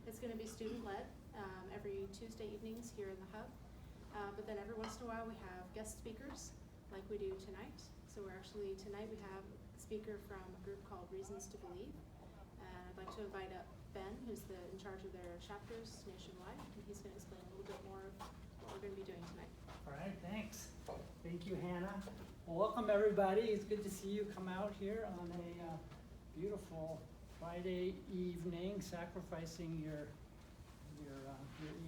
It's going to be student-led every Tuesday evenings here in the hub. But then every once in a while we have guest speakers like we do tonight. So tonight we have a speaker from a group called Reasons to Believe. And I'd like to invite up Ben, who's in charge of their chapters nationwide, and he's going to explain a little bit more of what we're going to be doing tonight. All right, thanks. Thank you, Hannah. Well, welcome everybody. It's good to see you come out here on a beautiful Friday evening, sacrificing your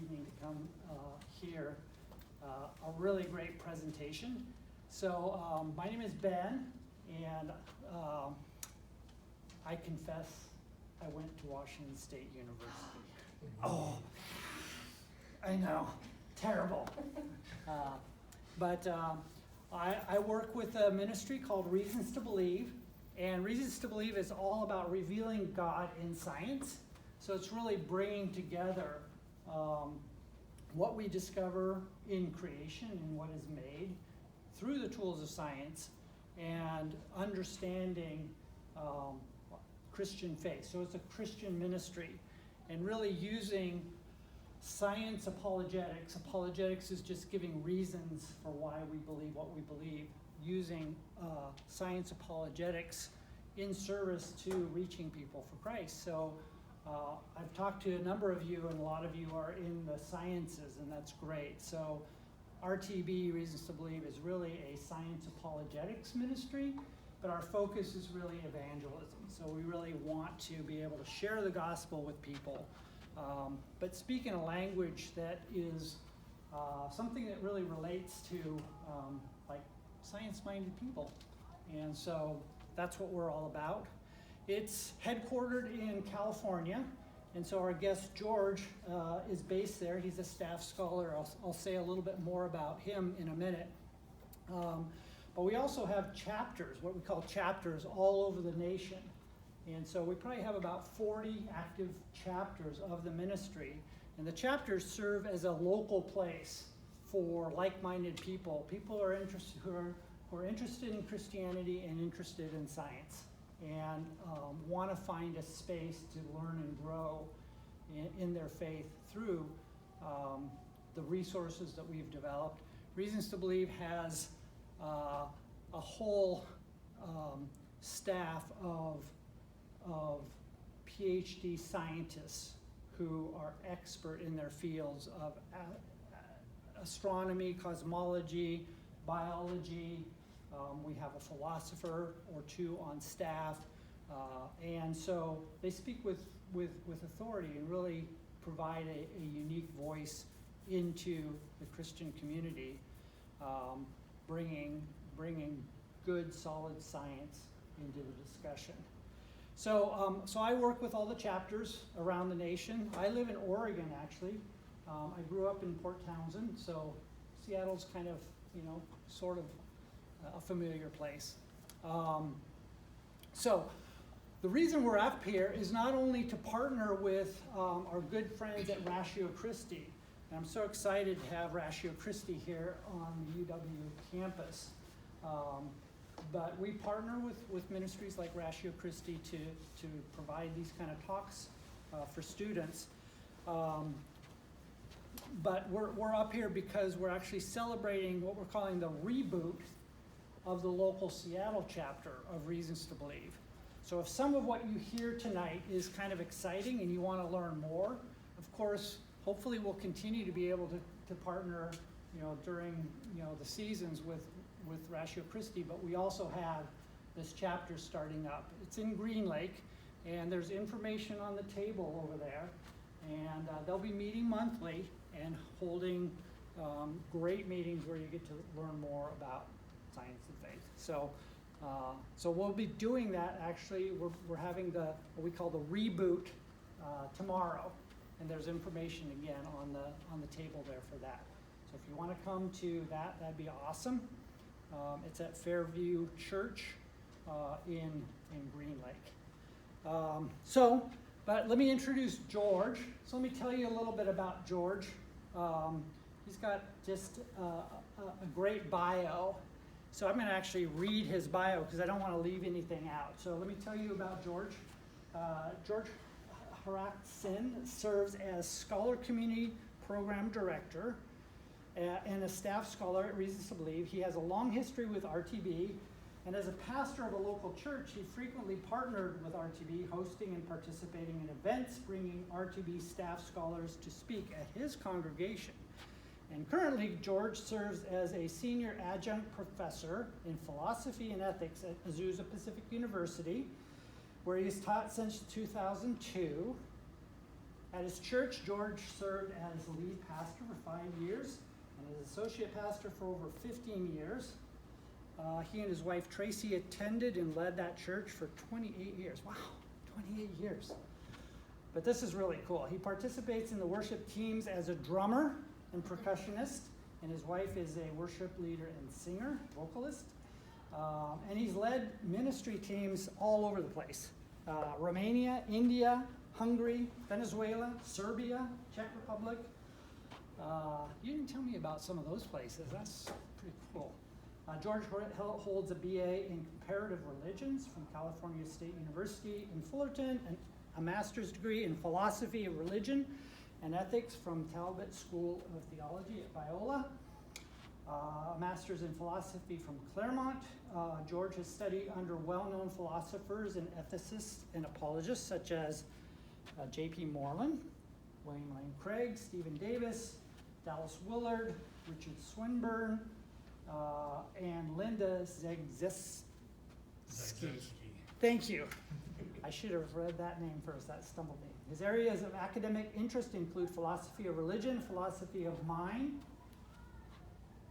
evening to come here. A really great presentation. So my name is Ben, and I confess I went to Washington State University. Oh, I know, terrible. But I work with a ministry called Reasons to Believe, and Reasons to Believe is all about revealing God in science. So it's really bringing together what we discover in creation and what is made through the tools of science and understanding Christian faith. So it's a Christian ministry, and really using science apologetics. Apologetics is just giving reasons for why we believe what we believe, using science apologetics in service to reaching people for Christ. So I've talked to a number of you, and a lot of you are in the sciences, and that's great. So RTB, Reasons to Believe, is really a science apologetics ministry, but our focus is really evangelism. So we really want to be able to share the gospel with people, but speak in a language that is something that really relates to like science-minded people. And so that's what we're all about. It's headquartered in California, and so our guest George is based there. He's a staff scholar. I'll say a little bit more about him in a minute. But we also have chapters, what we call chapters, all over the nation. And so we probably have about 40 active chapters of the ministry. And the chapters serve as a local place for like-minded people, people who are interested in Christianity and interested in science, and want to find a space to learn and grow in their faith through the resources that we've developed. Reasons to Believe has a whole staff of PhD scientists who are expert in their fields of astronomy, cosmology, biology. We have a philosopher or two on staff, and so they speak with authority and really provide a unique voice into the Christian community, bringing good, solid science into the discussion. So I work with all the chapters around the nation. I live in Oregon, actually. I grew up in Port Townsend, so Seattle's kind of, sort of a familiar place. So the reason we're up here is not only to partner with our good friends at Ratio Christi, and I'm so excited to have Ratio Christi here on the UW campus, but we partner with ministries like Ratio Christi to provide these kind of talks for students. But we're up here because we're actually celebrating what we're calling the reboot of the local Seattle chapter of Reasons to Believe. So if some of what you hear tonight is kind of exciting and you want to learn more, of course, hopefully we'll continue to be able to partner, during, the seasons with Ratio Christi, but we also have this chapter starting up. It's in Green Lake, and there's information on the table over there, and they'll be meeting monthly and holding great meetings where you get to learn more about science and faith. So we'll be doing that. Actually, we're having what we call the reboot tomorrow, and there's information again on the table there for that. So if you want to come to that, that'd be awesome. It's at Fairview Church in Green Lake. But let me introduce George. So let me tell you a little bit about George. He's got just a great bio. So I'm going to actually read his bio because I don't want to leave anything out. So let me tell you about George. George, Haraksin serves as Scholar Community Program Director and a staff scholar at Reasons to Believe. He has a long history with RTB, and as a pastor of a local church, he frequently partnered with RTB, hosting and participating in events, bringing RTB staff scholars to speak at his congregation. And currently, George serves as a senior adjunct professor in philosophy and ethics at Azusa Pacific University, where he has taught since 2002. At his church, George served as lead pastor for 5 years and as associate pastor for over 15 years. He and his wife Tracy attended and led that church for 28 years. Wow, 28 years. But this is really cool. He participates in the worship teams as a drummer and percussionist, and his wife is a worship leader and singer, vocalist. And he's led ministry teams all over the place. Romania, India, Hungary, Venezuela, Serbia, Czech Republic. You didn't tell me about some of those places. That's pretty cool. George holds a BA in Comparative Religions from California State University in Fullerton, and a master's degree in Philosophy of Religion and Ethics from Talbot School of Theology at Biola, a master's in philosophy from Claremont. George has studied under well-known philosophers and ethicists and apologists such as J.P. Moreland, William Lane Craig, Stephen Davis, Dallas Willard, Richard Swinburne, and Linda Zagzewski. Thank you. I should have read that name first. That stumbled me. His areas of academic interest include philosophy of religion, philosophy of mind,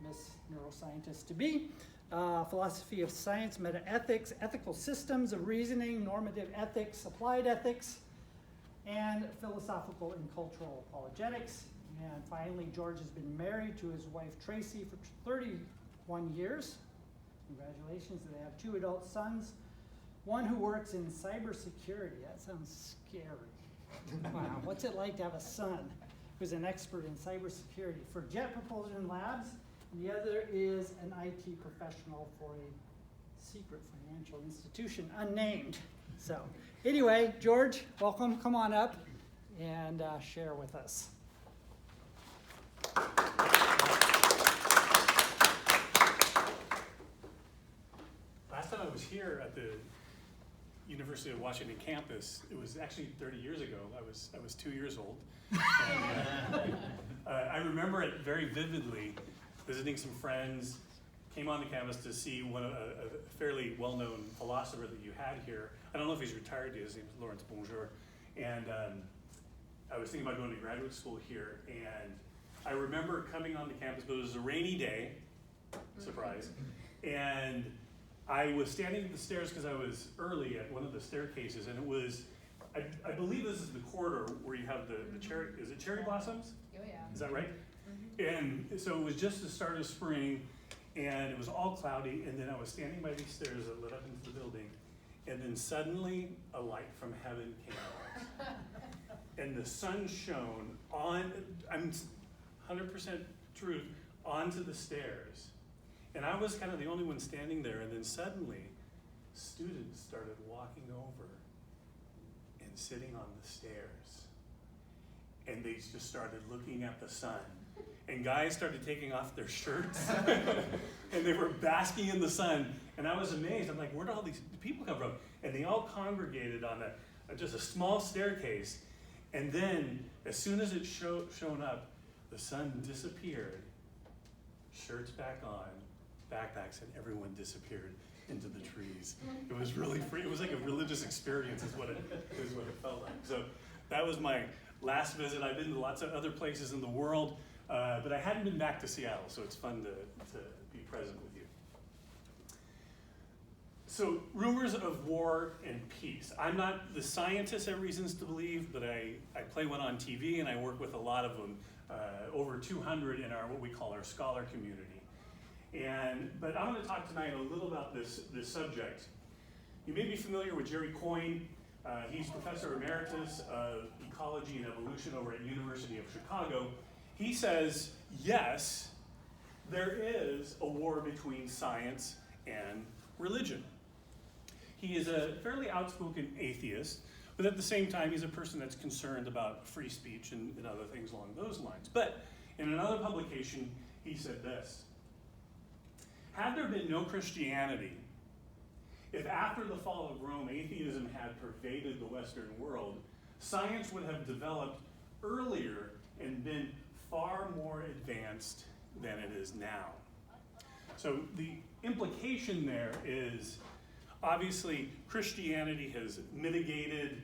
Miss Neuroscientist to be, philosophy of science, metaethics, ethical systems of reasoning, normative ethics, applied ethics, and philosophical and cultural apologetics. And finally, George has been married to his wife Tracy for 31 years. Congratulations. They have 2 adult sons. One who works in cybersecurity. That sounds scary. Wow. What's it like to have a son who's an expert in cybersecurity for Jet Propulsion Labs? And the other is an IT professional for a secret financial institution, unnamed. So anyway, George, welcome. Come on up and share with us. Last time I was here at the University of Washington campus, it was actually 30 years ago. I was 2 years old. And, I remember it very vividly, visiting some friends, came on the campus to see a fairly well-known philosopher that you had here. I don't know if he's retired yet. His name is Lawrence Bonjour. And I was thinking about going to graduate school here, and I remember coming on the campus, but it was a rainy day, surprise, and I was standing at the stairs because I was early at one of the staircases, and it was, I believe this is the corridor where you have the cherry, is it cherry blossoms? Oh yeah. Is that right? And so it was just the start of spring, and it was all cloudy, and then I was standing by these stairs that led up into the building, and then suddenly a light from heaven came out. And the sun shone on, I'm 100% truth, onto the stairs. And I was kind of the only one standing there, and then suddenly students started walking over and sitting on the stairs. And they just started looking at the sun. And guys started taking off their shirts, and they were basking in the sun. And I was amazed. I'm like, where did all these people come from? And they all congregated on just a small staircase. And then, as soon as it shown up, the sun disappeared, shirts back on, backpacks, and everyone disappeared into the trees. It was really free. It was like a religious experience is what it felt like. So that was my last visit. I've been to lots of other places in the world, but I hadn't been back to Seattle, so it's fun to be present with you. So rumors of war and peace. I'm not the scientist at Reasons to Believe, but I play one on TV, and I work with a lot of them, over 200 in what we call our scholar community. But I want to talk tonight a little about this subject. You may be familiar with Jerry Coyne. He's Professor Emeritus of Ecology and Evolution over at University of Chicago. He says, yes, there is a war between science and religion. He is a fairly outspoken atheist, But at the same time, he's a person that's concerned about free speech and other things along those lines. But in another publication, he said this: had there been no Christianity, if after the fall of Rome, atheism had pervaded the Western world, science would have developed earlier and been far more advanced than it is now. So the implication there is, obviously, Christianity has mitigated,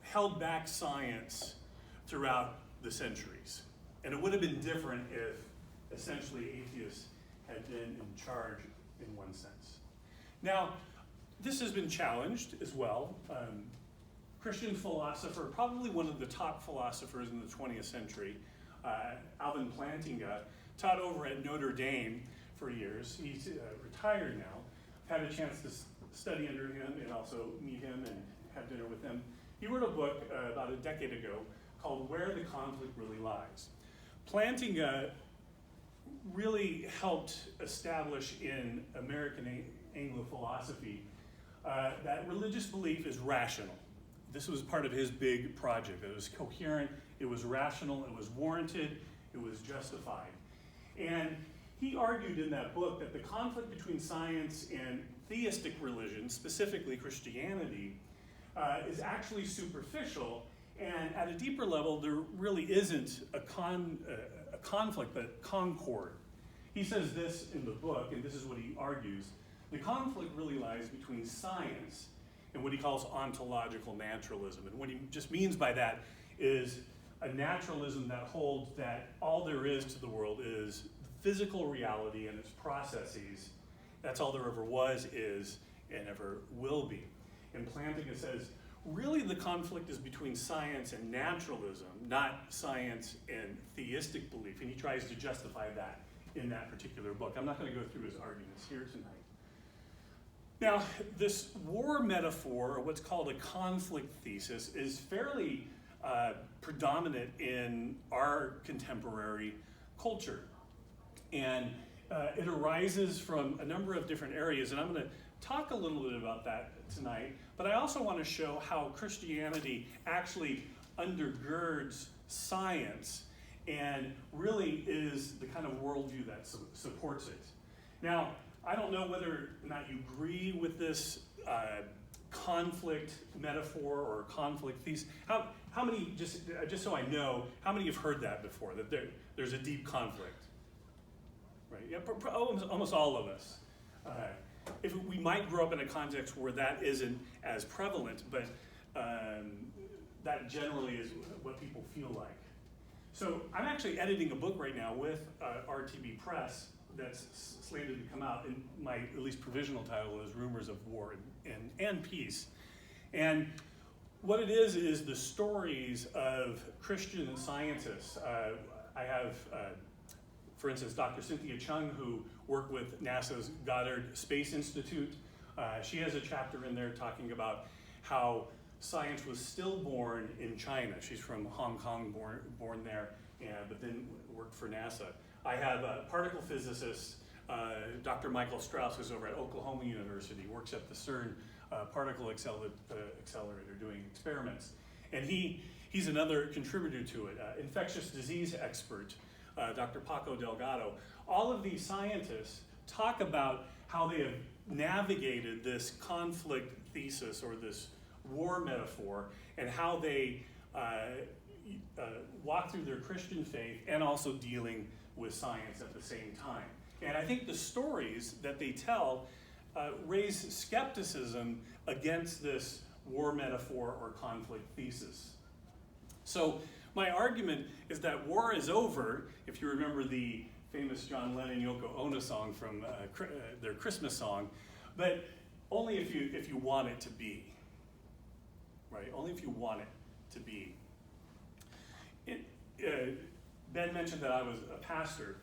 held back science throughout the centuries. And it would have been different if, essentially, atheists had been in charge in one sense. Now, this has been challenged as well. Christian philosopher, probably one of the top philosophers in the 20th century, Alvin Plantinga, taught over at Notre Dame for years. He's retired now. I've had a chance to study under him and also meet him and have dinner with him. He wrote a book about a decade ago called Where the Conflict Really Lies. Plantinga really helped establish in American Anglo philosophy that religious belief is rational. This was part of his big project. It was coherent, it was rational, it was warranted, it was justified. And he argued in that book that the conflict between science and theistic religion, specifically Christianity, is actually superficial, and at a deeper level, there really isn't a conflict, but concord. He says this in the book, and this is what he argues: the conflict really lies between science and what he calls ontological naturalism. And what he just means by that is a naturalism that holds that all there is to the world is physical reality and its processes. That's all there ever was, is, and ever will be. And Plantinga says, really the conflict is between science and naturalism, not science and theistic belief. And he tries to justify that in that particular book. I'm not going to go through his arguments here tonight. Now, this war metaphor, or what's called a conflict thesis, is fairly predominant in our contemporary culture. And it arises from a number of different areas, and I'm going to talk a little bit about that tonight, but I also want to show how Christianity actually undergirds science and really is the kind of worldview that supports it. Now, I don't know whether or not you agree with this conflict metaphor or conflict thesis. How many, just so I know, how many have heard that before, that there's a deep conflict? Right? Yeah, almost all of us. If we might grow up in a context where that isn't as prevalent, but that generally is what people feel like. So I'm actually editing a book right now with RTB Press that's slated to come out, and my at least provisional title is Rumors of War and Peace. And what it is the stories of Christian scientists. I have, for instance, Dr. Cynthia Chung, who worked with NASA's Goddard Space Institute. She has a chapter in there talking about how science was stillborn in China. She's from Hong Kong, born there, but then worked for NASA. I have a particle physicist, Dr. Michael Strauss, who's over at Oklahoma University, works at the CERN particle accelerator doing experiments. And he's another contributor to it. Infectious disease expert, Dr. Paco Delgado. All of these scientists talk about how they have navigated this conflict thesis or this war metaphor, and how they walk through their Christian faith and also dealing with science at the same time. And I think the stories that they tell raise skepticism against this war metaphor or conflict thesis. So my argument is that war is over, if you remember the famous John Lennon Yoko Ono song from their Christmas song, but only if you want it to be, right? Only if you want it to be. Ben mentioned that I was a pastor.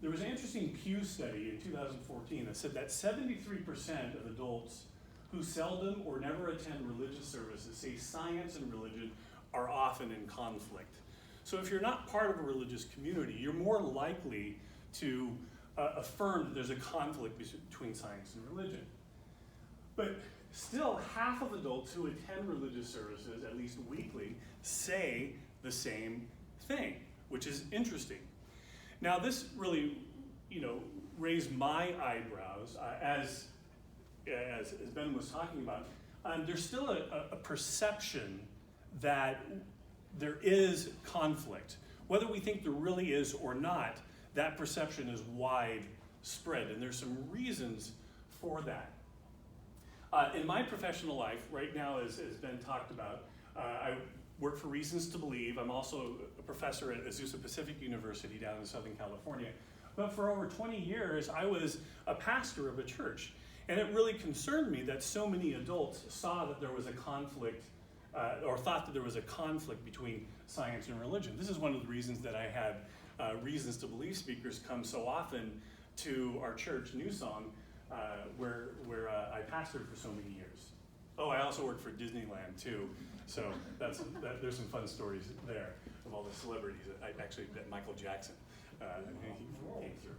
There was an interesting Pew study in 2014 that said that 73% of adults who seldom or never attend religious services say science and religion are often in conflict. So if you're not part of a religious community, you're more likely to affirm that there's a conflict between science and religion. But still half of adults who attend religious services, at least weekly, say the same thing, which is interesting. Now this really, raised my eyebrows as Ben was talking about. There's still a perception that there is conflict. Whether we think there really is or not, that perception is widespread, and there's some reasons for that. In my professional life, right now, as Ben talked about, I work for Reasons to Believe. I'm also a professor at Azusa Pacific University down in Southern California. But for over 20 years, I was a pastor of a church. And it really concerned me that so many adults saw that there was a conflict, or thought that there was a conflict between science and religion. This is one of the reasons that I had Reasons to Believe speakers come so often to our church, New Song, where I pastored for so many years. Oh, I also worked for Disneyland too, so there's some fun stories there of all the celebrities. That Michael Jackson he came through.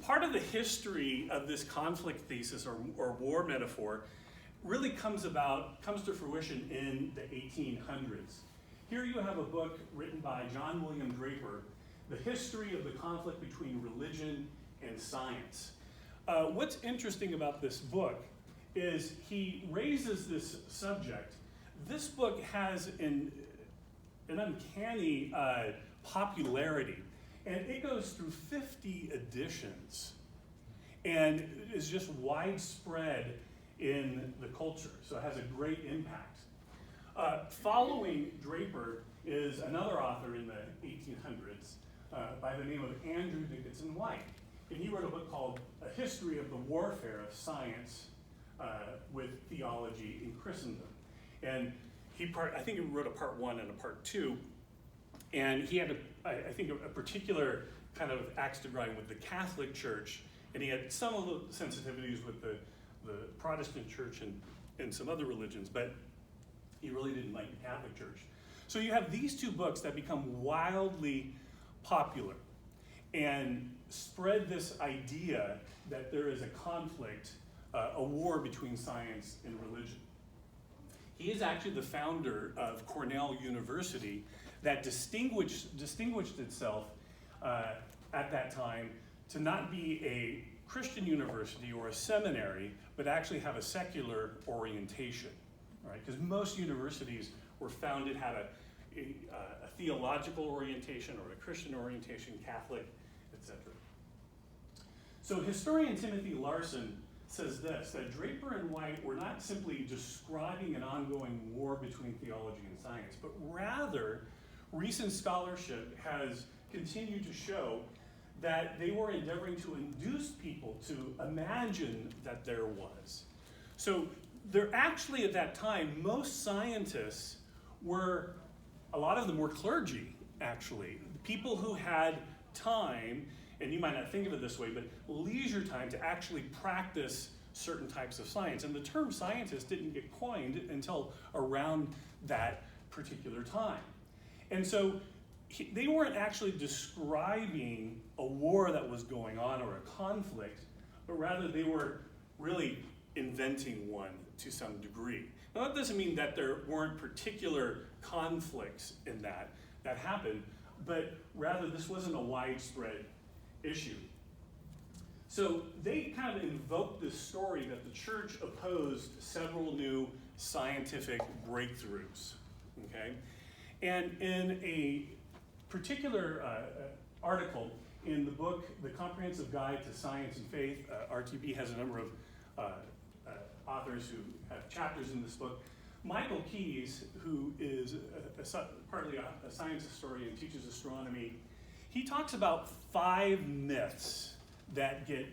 Part of the history of this conflict thesis or war metaphor really comes to fruition in the 1800s. Here you have a book written by John William Draper, The History of the Conflict Between Religion and Science. What's interesting about this book is he raises this subject. This book has an uncanny popularity. And it goes through 50 editions and is just widespread in the culture, so it has a great impact. Following Draper is another author in the 1800s by the name of Andrew Dickinson White. And he wrote a book called A History of the Warfare of Science with Theology in Christendom. And I think he wrote a part 1 and a part 2. And he had, I think, a particular kind of axe to grind with the Catholic Church, and he had some of the sensitivities with the Protestant Church and some other religions, but he really didn't like the Catholic Church. So you have these two books that become wildly popular and spread this idea that there is a conflict, a war between science and religion. He is actually the founder of Cornell University, that distinguished itself at that time to not be a Christian university or a seminary, but actually have a secular orientation, right? Because most universities were founded, had a theological orientation or a Christian orientation, Catholic, etc. So historian Timothy Larson says this, that Draper and White were not simply describing an ongoing war between theology and science, but rather recent scholarship has continued to show that they were endeavoring to induce people to imagine that there was. So there actually at that time, most scientists a lot of them were clergy, actually. People who had time, and you might not think of it this way, but leisure time to actually practice certain types of science. And the term scientist didn't get coined until around that particular time. And so they weren't actually describing a war that was going on or a conflict, but rather they were really inventing one to some degree. Now that doesn't mean that there weren't particular conflicts in that happened, but rather this wasn't a widespread issue. So they kind of invoked this story that the church opposed several new scientific breakthroughs, okay? And in a particular article in the book, The Comprehensive Guide to Science and Faith, RTB has a number of authors who have chapters in this book. Michael Keyes, who is partly a science historian, teaches astronomy, he talks about 5 myths that get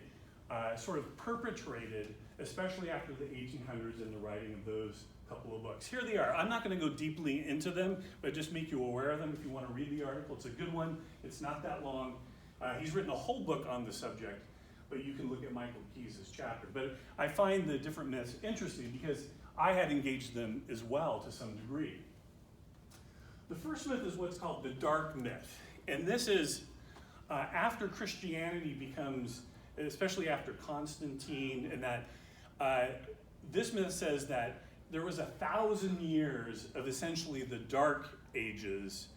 sort of perpetrated, especially after the 1800s and the writing of those couple of books. Here they are. I'm not going to go deeply into them, but just make you aware of them if you want to read the article. It's a good one. It's not that long. He's written a whole book on the subject, but you can look at Michael Keyes' chapter. But I find the different myths interesting because I had engaged them as well to some degree. The first myth is what's called the dark myth. And this is after Christianity becomes, especially after Constantine and that, This myth says that there was 1,000 years of essentially the dark ages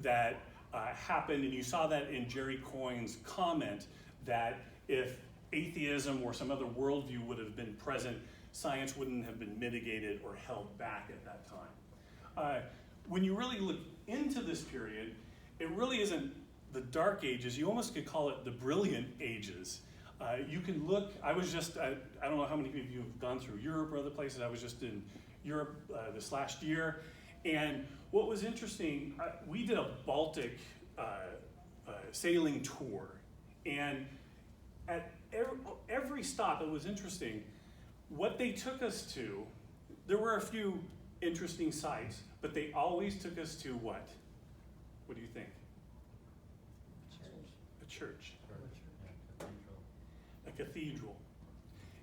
that happened, and you saw that in Jerry Coyne's comment that if atheism or some other worldview would have been present, science wouldn't have been mitigated or held back at that time. When you really look into this period, it really isn't the dark ages. You almost could call it the brilliant ages. You can look, I was just, I don't know how many of you have gone through Europe or other places. I was just in Europe this last year. And what was interesting, we did a Baltic sailing tour. And at every stop, it was interesting. What they took us to, there were a few interesting sights, but they always took us to what? What do you think? A church. A cathedral.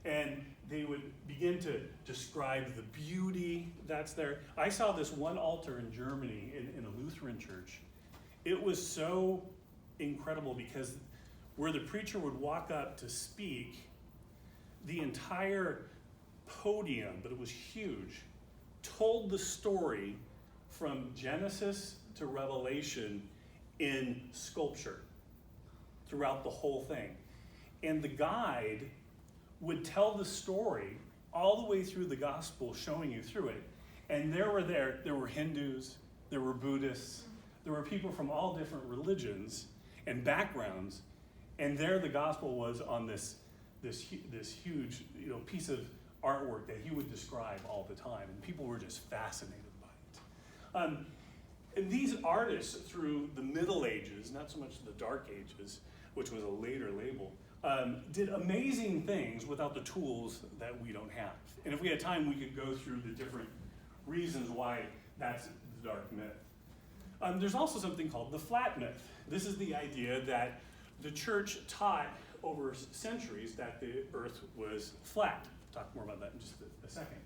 And they would begin to describe the beauty that's there. I saw this one altar in Germany in a Lutheran church. It was so incredible because where the preacher would walk up to speak, the entire podium, but it was huge, told the story from Genesis to Revelation in sculpture throughout the whole thing. And the guide would tell the story all the way through the gospel, showing you through it. And there were Hindus, there were Buddhists, there were people from all different religions and backgrounds, and there the gospel was on this huge piece of artwork that he would describe all the time, and people were just fascinated by it. And these artists through the Middle Ages, not so much the Dark Ages, which was a later label, did amazing things without the tools that we don't have. And if we had time, we could go through the different reasons why that's the dark myth. There's also something called the flat myth. This is the idea that the church taught over centuries that the earth was flat. I'll talk more about that in just a second.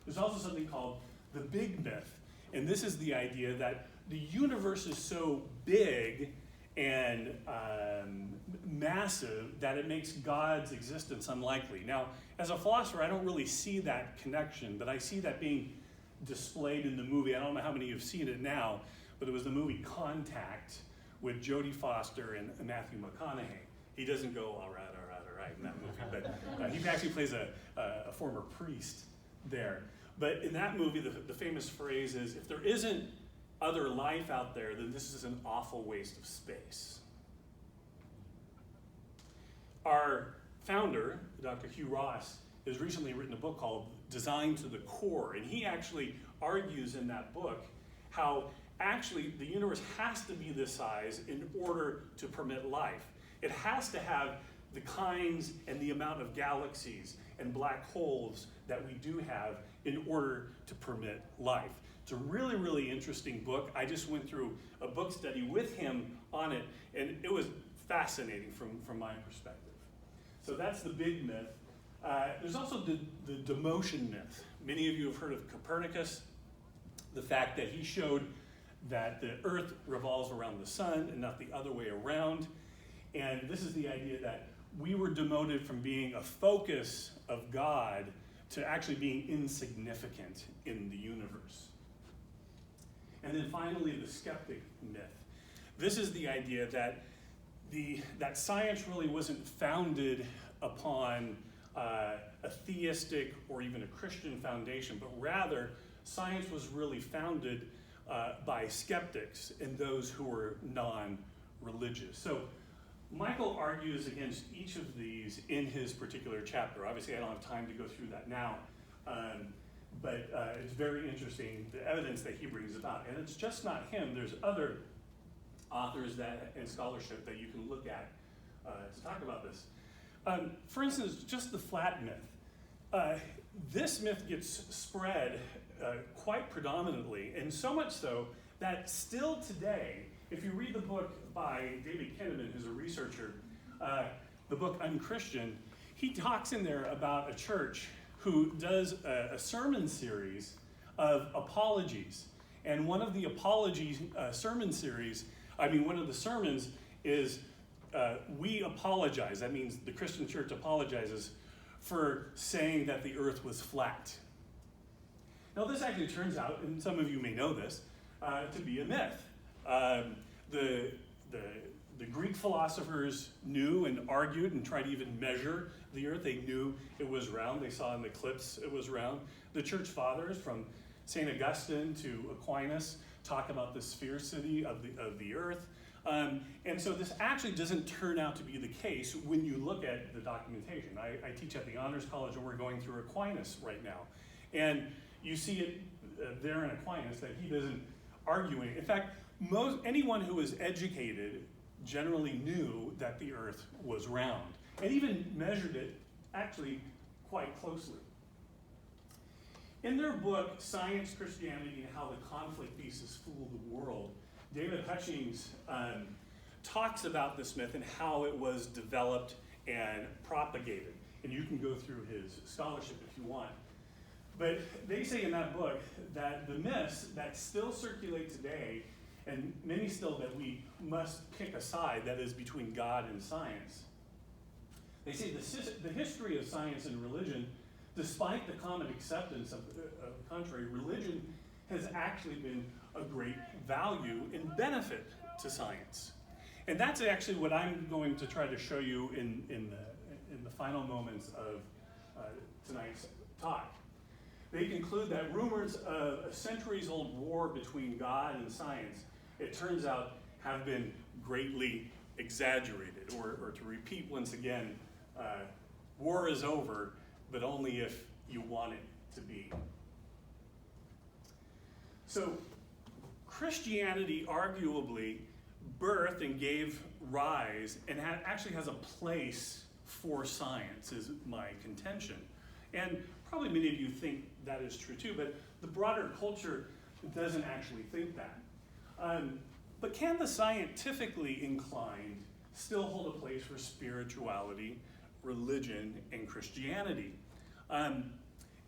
There's also something called the big myth. And this is the idea that the universe is so big and massive that it makes God's existence unlikely. Now, as a philosopher, I don't really see that connection, but I see that being displayed in the movie. I don't know how many of you have seen it now, but it was the movie Contact with Jodie Foster and Matthew McConaughey. He doesn't go, all right, in that movie, but he actually plays a former priest there. But in that movie, the famous phrase is, if there isn't other life out there, then this is an awful waste of space. Our founder, Dr. Hugh Ross, has recently written a book called Design to the Core, and he actually argues in that book how actually the universe has to be this size in order to permit life. It has to have the kinds and the amount of galaxies and black holes that we do have in order to permit life. It's a really, really interesting book. I just went through a book study with him on it, and it was fascinating from my perspective. So that's the big myth. There's also the demotion myth. Many of you have heard of Copernicus, the fact that he showed that the earth revolves around the sun and not the other way around. And this is the idea that we were demoted from being a focus of God to actually being insignificant in the universe. And then finally, the skeptic myth. This is the idea that that science really wasn't founded upon a theistic or even a Christian foundation, but rather science was really founded by skeptics and those who were non-religious. So Michael argues against each of these in his particular chapter. Obviously, I don't have time to go through that now, but it's very interesting, the evidence that he brings about. And it's just not him. There's other authors and scholarship that you can look at to talk about this. For instance, just the flat myth. This myth gets spread quite predominantly, and so much so that still today, if you read the book by David Kinnaman, who's a researcher, the book Unchristian, he talks in there about a church who does a sermon series of apologies. And one of the apology sermon series, one of the sermons is, we apologize. That means the Christian church apologizes for saying that the earth was flat. Now this actually turns out, and some of you may know this, to be a myth. The Greek philosophers knew and argued and tried to even measure the earth. They knew it was round. They saw in the eclipse it was round. The church fathers, from St. Augustine to Aquinas, talk about the sphericity of the earth. And so this actually doesn't turn out to be the case when you look at the documentation. I teach at the Honors College, and we're going through Aquinas right now. And you see it there in Aquinas that he doesn't argue it. In fact, anyone who is educated generally knew that the earth was round, and even measured it actually quite closely. In their book, Science, Christianity, and How the Conflict Pieces Fool the World, David Hutchings talks about this myth and how it was developed and propagated. And you can go through his scholarship if you want. But they say in that book that the myths that still circulate today, and many still that we must pick a side, that is between God and science. They say the history of science and religion, despite the common acceptance of the contrary, religion has actually been a great value and benefit to science. And that's actually what I'm going to try to show you in the final moments of tonight's talk. They conclude that rumors of a centuries-old war between God and science, it turns out, have been greatly exaggerated. Or to repeat once again, war is over, but only if you want it to be. So Christianity arguably birthed and gave rise and actually has a place for science, is my contention. And probably many of you think that is true too, but the broader culture doesn't actually think that. But can the scientifically inclined still hold a place for spirituality, religion, and Christianity?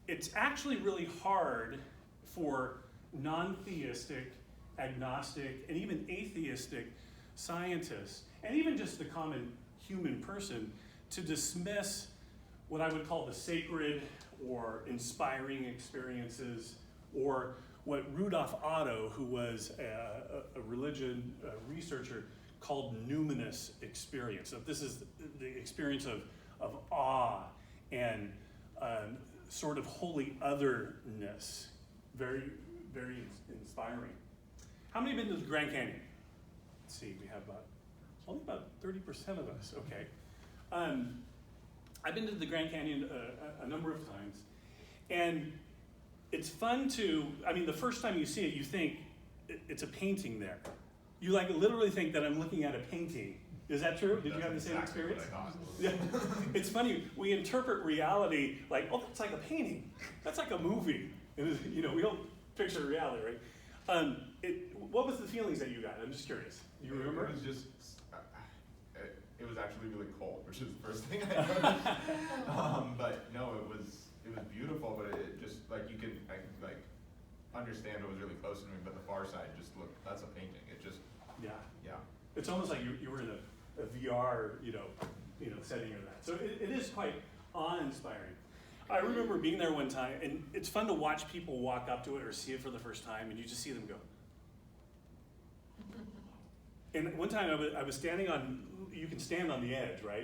It's actually really hard for non-theistic, agnostic, and even atheistic scientists, and even just the common human person, to dismiss what I would call the sacred or inspiring experiences, or what Rudolf Otto, who was a religion researcher, called numinous experience. So this is the experience of awe and sort of holy otherness. Very, very inspiring. How many have been to the Grand Canyon? Let's see, we have only about 30% of us, okay. I've been to the Grand Canyon a number of times, and it's fun the first time you see it, you think it's a painting there. You literally think that I'm looking at a painting. Is that true? Did you have the same experience? Yeah. It's funny, we interpret reality like, oh, that's like a painting. That's like a movie. We don't picture reality, right? What was the feelings that you got? I'm just curious. Do you remember? It was just, it was actually really cold, which is the first thing I noticed. But no, it was beautiful, but it just, I can understand it was really close to me, but the far side just looked, that's a painting. It just, yeah. It's almost like you were in a VR, setting or that. So it is quite awe-inspiring. I remember being there one time, and it's fun to watch people walk up to it or see it for the first time, and you just see them go. And one time I was standing on, you can stand on the edge, right?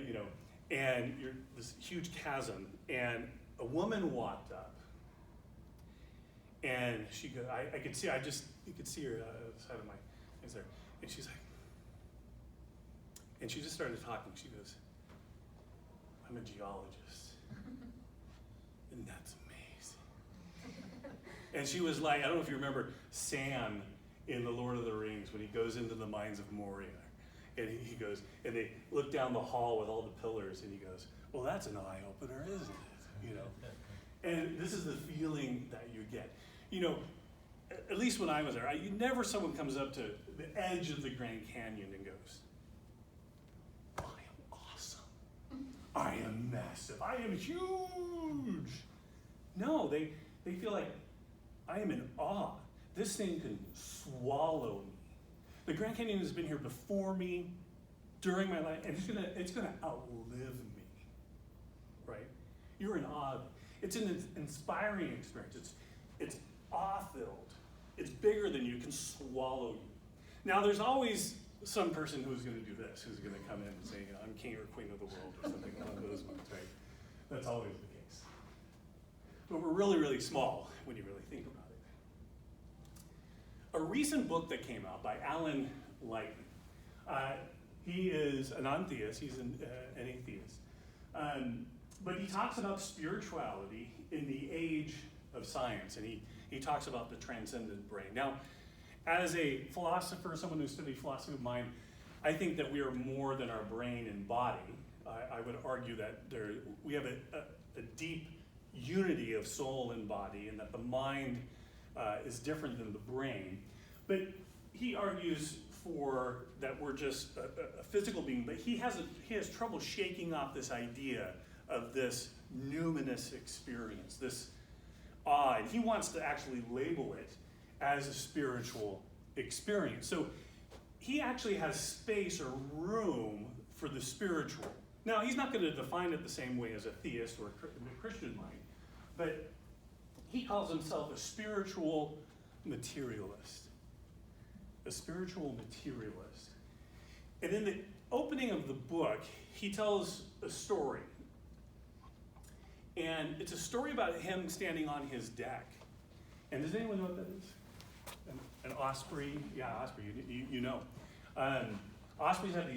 And you're this huge chasm, and a woman walked up, and she goes, I could see, you could see her side of my face there, and she's like, and she just started talking. She goes, I'm a geologist, and that's amazing. And she was like, I don't know if you remember Sam in The Lord of the Rings when he goes into the mines of Moria, and he goes, and they look down the hall with all the pillars, and he goes, well, that's an eye-opener, isn't it? And this is the feeling that you get. At least when I was there, never someone comes up to the edge of the Grand Canyon and goes, I am awesome. I am massive. I am huge. No, they feel like I am in awe. This thing can swallow me. The Grand Canyon has been here before me, during my life, and it's gonna outlive me, right? You're in awe of it. It's an inspiring experience. It's awe-filled. It's bigger than you, can swallow you. Now, there's always some person who's going to do this, who's going to come in and say, I'm king or queen of the world, or something along those lines, right? That's always the case. But we're really, really small when you really think about it. A recent book that came out by Alan Lighton. He is a non-theist, he's an atheist. But he talks about spirituality in the age of science, and he talks about the transcendent brain. Now, as a philosopher, someone who studied philosophy of mind, I think that we are more than our brain and body. I would argue that we have a deep unity of soul and body, and that the mind is different than the brain. But he argues that we're just a physical being, but he has trouble shaking off this idea of this numinous experience, this awe, and he wants to actually label it as a spiritual experience. So he actually has space or room for the spiritual. Now, he's not going to define it the same way as a theist or a Christian might, but he calls himself a spiritual materialist. A spiritual materialist. And in the opening of the book, he tells a story. And it's a story about him standing on his deck. And does anyone know what that is? An osprey? Yeah, osprey, you know. Ospreys have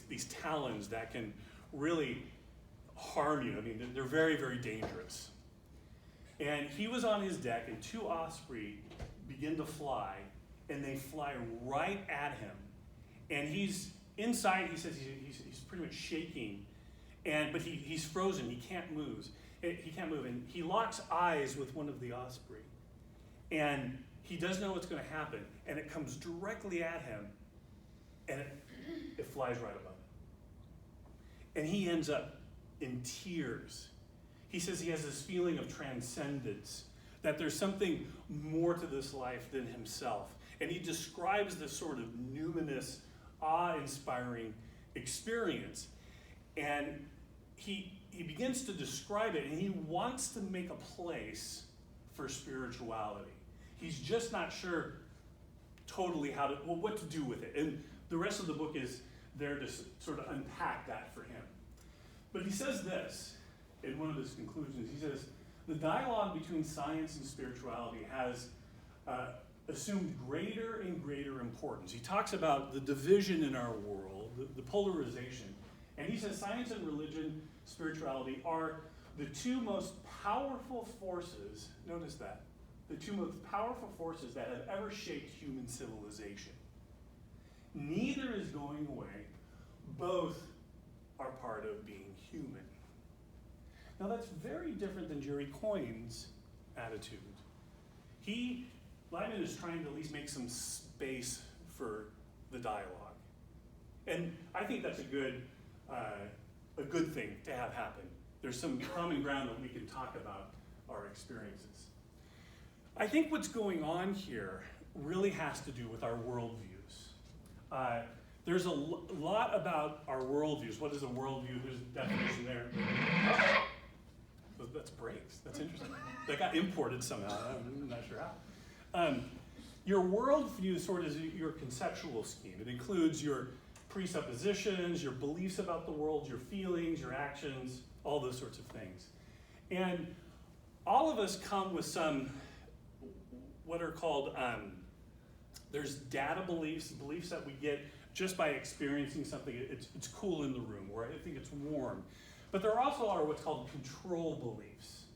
these talons that can really harm you. I mean, they're very, very dangerous. And he was on his deck, and two osprey begin to fly, and they fly right at him. And he's inside, he says he's pretty much shaking, but he's frozen, he can't move. And he locks eyes with one of the osprey. And he doesn't know what's going to happen, and it comes directly at him, and it flies right above him. And he ends up in tears. He says he has this feeling of transcendence, that there's something more to this life than himself. And he describes this sort of numinous, awe-inspiring experience. And he begins to describe it, and he wants to make a place for spirituality. He's just not sure totally what to do with it. And the rest of the book is there to sort of unpack that for him. But he says this in one of his conclusions. He says, the dialogue between science and spirituality has assumed greater and greater importance. He talks about the division in our world, the polarization. And he says science and religion, spirituality are the two most powerful forces, notice that, the two most powerful forces that have ever shaped human civilization. Neither is going away. Both are part of being human. Now that's very different than Jerry Coyne's attitude. Lyman is trying to at least make some space for the dialogue. And I think that's a good thing to have happen. There's some common ground that we can talk about our experiences. I think what's going on here really has to do with our worldviews. There's a lot about our worldviews. What is a worldview? There's a definition there. That's brakes. That's interesting. That got imported somehow. I'm not sure how. Your worldview sort of is your conceptual scheme. It includes your presuppositions, your beliefs about the world, your feelings, your actions, all those sorts of things. And all of us come with some, what are called, there's data beliefs that we get just by experiencing something. It's cool in the room, or I think it's warm. But there also are what's called control beliefs.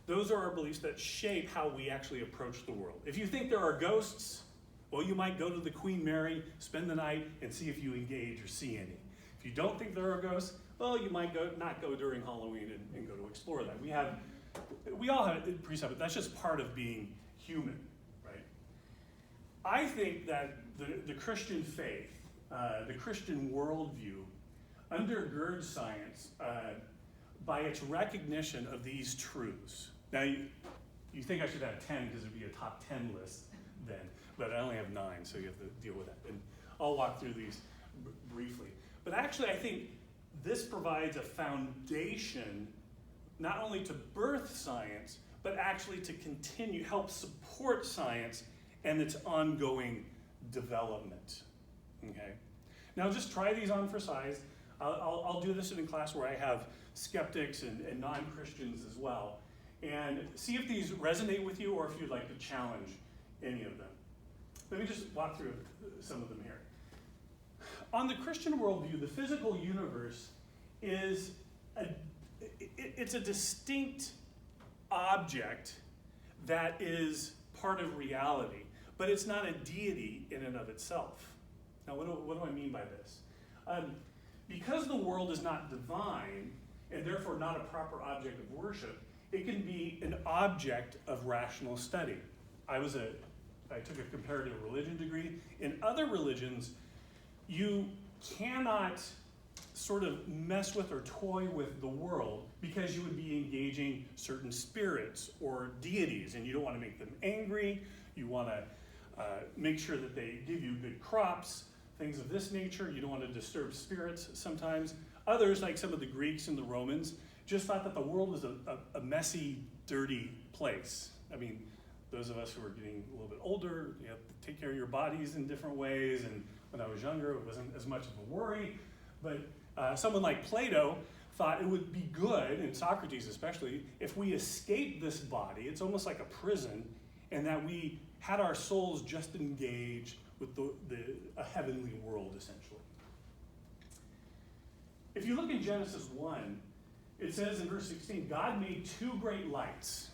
Those are our beliefs that shape how we actually approach the world. If you think there are ghosts, well, you might go to the Queen Mary, spend the night, and see if you engage or see any. If you don't think there are ghosts, well, you might not go during Halloween and go to explore that. We all have a precept, but that's just part of being human, right? I think that the Christian faith, the Christian worldview, undergirds science by its recognition of these truths. Now, you think I should have 10 because it would be a top 10 list then, but I only have 9, so you have to deal with that. And I'll walk through these briefly. But actually, I think this provides a foundation not only to birth science, but actually to continue, help support science and its ongoing development. Okay? Now just try these on for size. I'll do this in a class where I have skeptics and non-Christians as well, and see if these resonate with you or if you'd like to challenge any of them. Let me just walk through some of them here. On the Christian worldview, the physical universe is it's a distinct object that is part of reality, but it's not a deity in and of itself. Now, what do I mean by this? Because the world is not divine, and therefore not a proper object of worship, it can be an object of rational study. I took a comparative religion degree. In other religions, you cannot sort of mess with or toy with the world because you would be engaging certain spirits or deities, and you don't want to make them angry. You want to make sure that they give you good crops, things of this nature. You don't want to disturb spirits sometimes. Others, like some of the Greeks and the Romans, just thought that the world was a messy, dirty place. I mean, those of us who are getting a little bit older, you have to take care of your bodies in different ways, and when I was younger, it wasn't as much of a worry. But someone like Plato thought it would be good, and Socrates especially, if we escaped this body, it's almost like a prison, and that we had our souls just engaged with a heavenly world, essentially. If you look in Genesis 1, it says in verse 16, God made two great lights,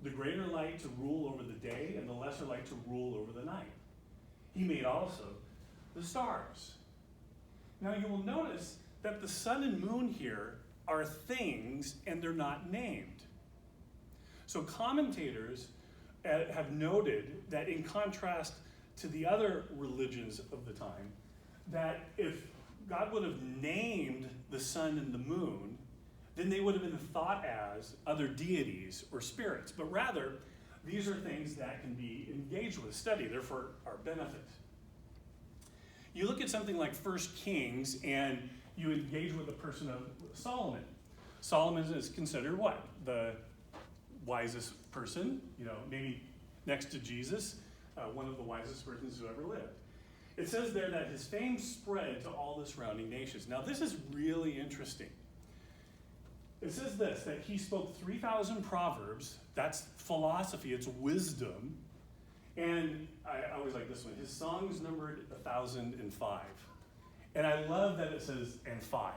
the greater light to rule over the day and the lesser light to rule over the night. He made also the stars. Now you will notice that the sun and moon here are things and they're not named. So commentators have noted that in contrast to the other religions of the time, that if God would have named the sun and the moon, then they would have been thought as other deities or spirits. But rather, these are things that can be engaged with, studied. They're for our benefit. You look at something like 1 Kings and you engage with the person of Solomon. Solomon is considered what? The wisest person, maybe next to Jesus, one of the wisest persons who ever lived. It says there that his fame spread to all the surrounding nations. Now this is really interesting. It says this, that he spoke 3,000 proverbs. That's philosophy, it's wisdom. And I always like this one. His songs numbered 1,005. And I love that it says, and 5.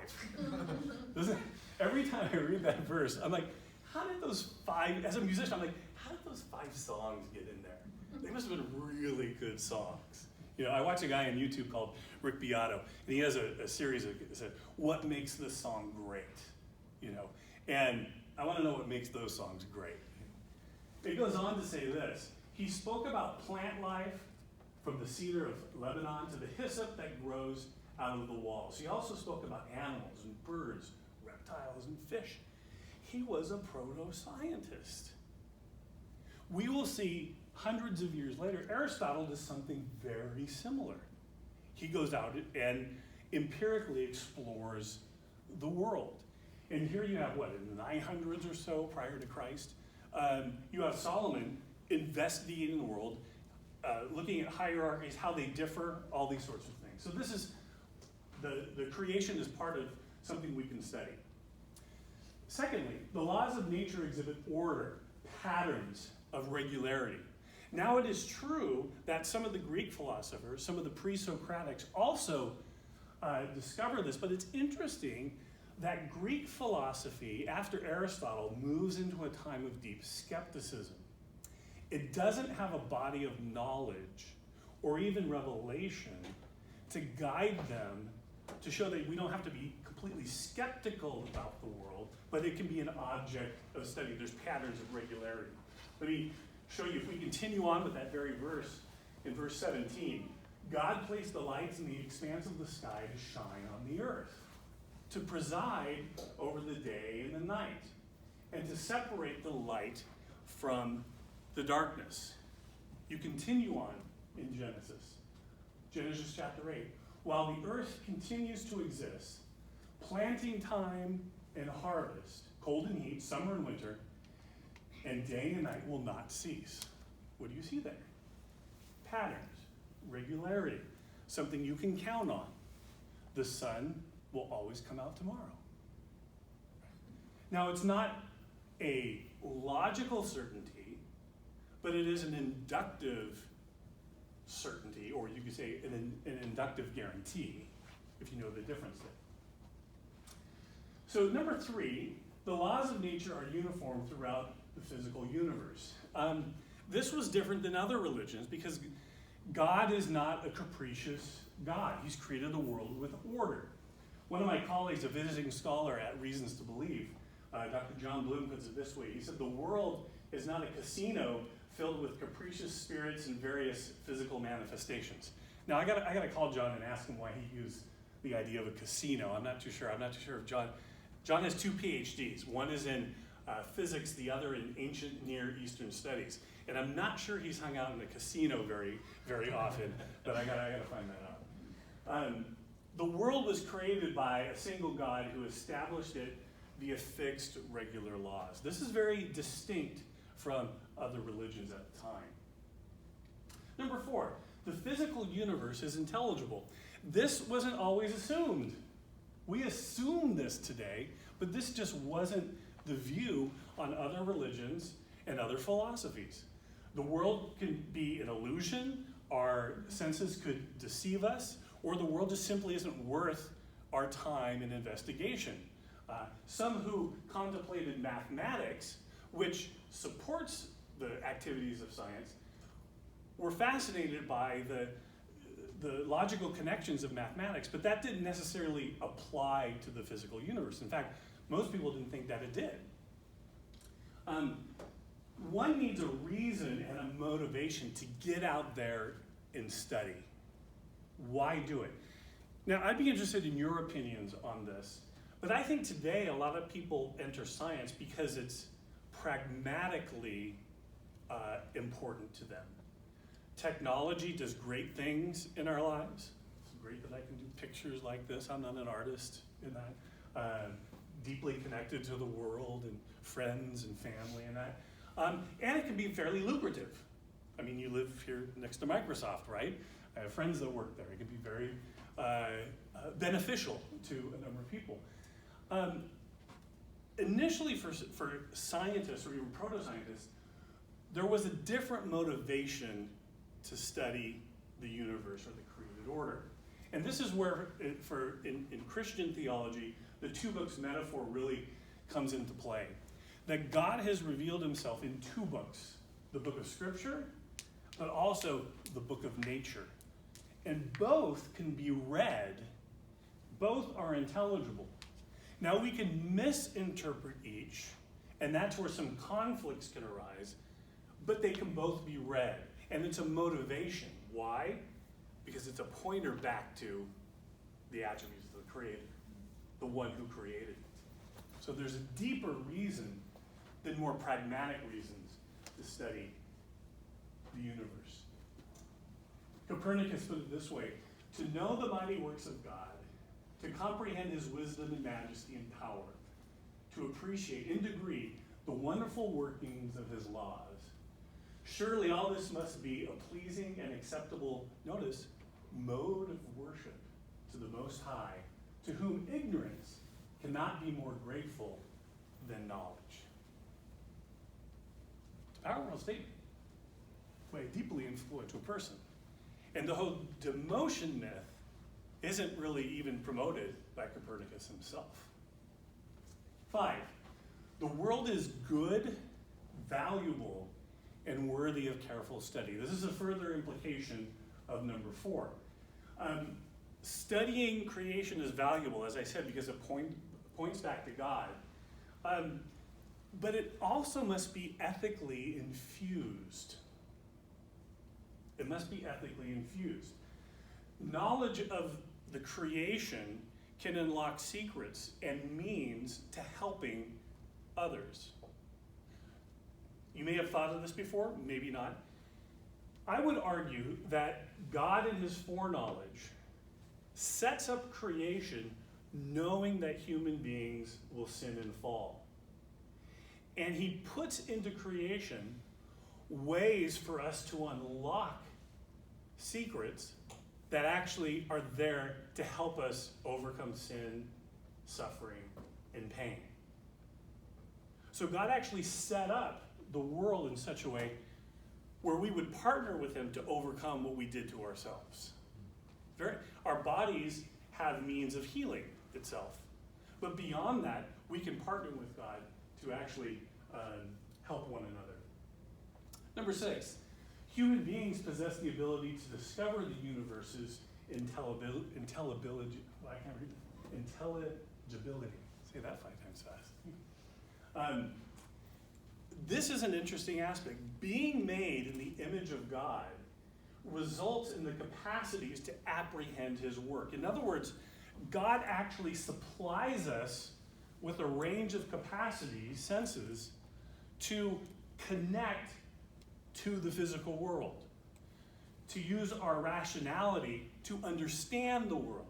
Every time I read that verse, I'm like, how did those 5, as a musician, I'm like, how did those 5 songs get in there? They must have been really good songs. I watch a guy on YouTube called Rick Beato, and he has a series of, what makes this song great? And I want to know what makes those songs great. It goes on to say this. He spoke about plant life from the cedar of Lebanon to the hyssop that grows out of the walls. He also spoke about animals and birds, reptiles and fish. He was a proto-scientist. We will see hundreds of years later, Aristotle does something very similar. He goes out and empirically explores the world. And here you have, in the 900s or so prior to Christ, you have Solomon investigating the world, looking at hierarchies, how they differ, all these sorts of things. So this is, the creation is part of something we can study. Secondly, the laws of nature exhibit order, patterns of regularity. Now it is true that some of the Greek philosophers, some of the pre-Socratics also discover this, but it's interesting that Greek philosophy, after Aristotle, moves into a time of deep skepticism. It doesn't have a body of knowledge or even revelation to guide them to show that we don't have to be completely skeptical about the world, but it can be an object of study. There's patterns of regularity. Let me show you, if we continue on with that very verse, in verse 17, God placed the lights in the expanse of the sky to shine on the earth, to preside over the day and the night, and to separate the light from the darkness. You continue on in Genesis chapter 8. While the earth continues to exist, planting time and harvest, cold and heat, summer and winter, and day and night will not cease. What do you see there? Patterns, regularity, something you can count on. The sun will always come out tomorrow. Now, it's not a logical certainty, but it is an inductive certainty, or you could say an inductive guarantee, if you know the difference there. So number 3, the laws of nature are uniform throughout the physical universe. This was different than other religions because God is not a capricious God. He's created the world with order. One of my colleagues, a visiting scholar at Reasons to Believe, Dr. John Bloom puts it this way. He said, the world is not a casino filled with capricious spirits and various physical manifestations. Now, I gotta call John and ask him why he used the idea of a casino. I'm not too sure. I'm not too sure if John has 2 PhDs. One is in physics, the other in ancient Near Eastern studies. And I'm not sure he's hung out in a casino very, very often, but I gotta find that out. The world was created by a single God who established it via fixed, regular laws. This is very distinct from other religions at the time. Number 4, the physical universe is intelligible. This wasn't always assumed. We assume this today, but this just wasn't the view on other religions and other philosophies. The world can be an illusion, our senses could deceive us, or the world just simply isn't worth our time and investigation. Some who contemplated mathematics, which supports the activities of science, were fascinated by the logical connections of mathematics, but that didn't necessarily apply to the physical universe. In fact, most people didn't think that it did. One needs a reason and a motivation to get out there and study. Why do it? Now, I'd be interested in your opinions on this, but I think today a lot of people enter science because it's pragmatically important to them. Technology does great things in our lives. It's great that I can do pictures like this. I'm not an artist in that. Deeply connected to the world and friends and family and that. And it can be fairly lucrative. I mean, you live here next to Microsoft, right? I have friends that work there. It can be very beneficial to a number of people. Initially for scientists or even proto-scientists, there was a different motivation to study the universe or the created order. And this is where, in Christian theology, the 2 books metaphor really comes into play. That God has revealed himself in 2 books, the book of Scripture, but also the book of nature. And both can be read, both are intelligible. Now we can misinterpret each, and that's where some conflicts can arise, but they can both be read. And it's a motivation. Why? Because it's a pointer back to the attributes of the Creator, the one who created it. So there's a deeper reason than more pragmatic reasons to study the universe. Copernicus put it this way: to know the mighty works of God, to comprehend his wisdom and majesty and power, to appreciate in degree the wonderful workings of his laws. Surely all this must be a pleasing and acceptable, notice, mode of worship to the Most High, to whom ignorance cannot be more grateful than knowledge. It's a powerful statement, way deeply influential person. And the whole demotion myth isn't really even promoted by Copernicus himself. 5, the world is good, valuable, and worthy of careful study. This is a further implication of number 4. Studying creation is valuable, as I said, because it points back to God. But it also must be ethically infused. It must be ethically infused. Knowledge of the creation can unlock secrets and means to helping others. You may have thought of this before, maybe not. I would argue that God in his foreknowledge sets up creation knowing that human beings will sin and fall. And he puts into creation ways for us to unlock secrets that actually are there to help us overcome sin, suffering, and pain. So God actually set up the world in such a way where we would partner with him to overcome what we did to ourselves. Our bodies have means of healing itself. But beyond that, we can partner with God to actually help one another. Number 6, human beings possess the ability to discover the universe's intelligibility. Say that 5 times fast. This is an interesting aspect. Being made in the image of God results in the capacities to apprehend his work. In other words, God actually supplies us with a range of capacities, senses, to connect to the physical world, to use our rationality to understand the world.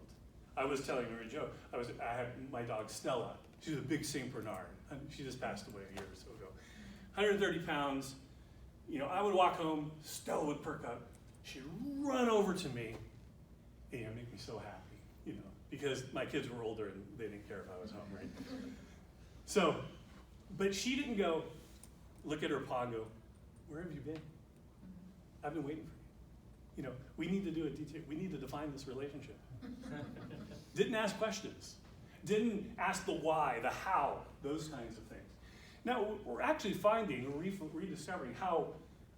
I was telling her a joke. I have my dog Stella. She's a big Saint Bernard. She just passed away a year or so ago. 130 pounds. You know, I would walk home, Stella would perk up. She'd run over to me, and make me so happy, you know, because my kids were older and they didn't care if I was home, right? So, but she didn't go, look at her paw and go, where have you been? I've been waiting for you. You know, we need to do a detail. We need to define this relationship. Didn't ask questions. Didn't ask the why, the how, those kinds of things. Now, we're actually finding, or rediscovering how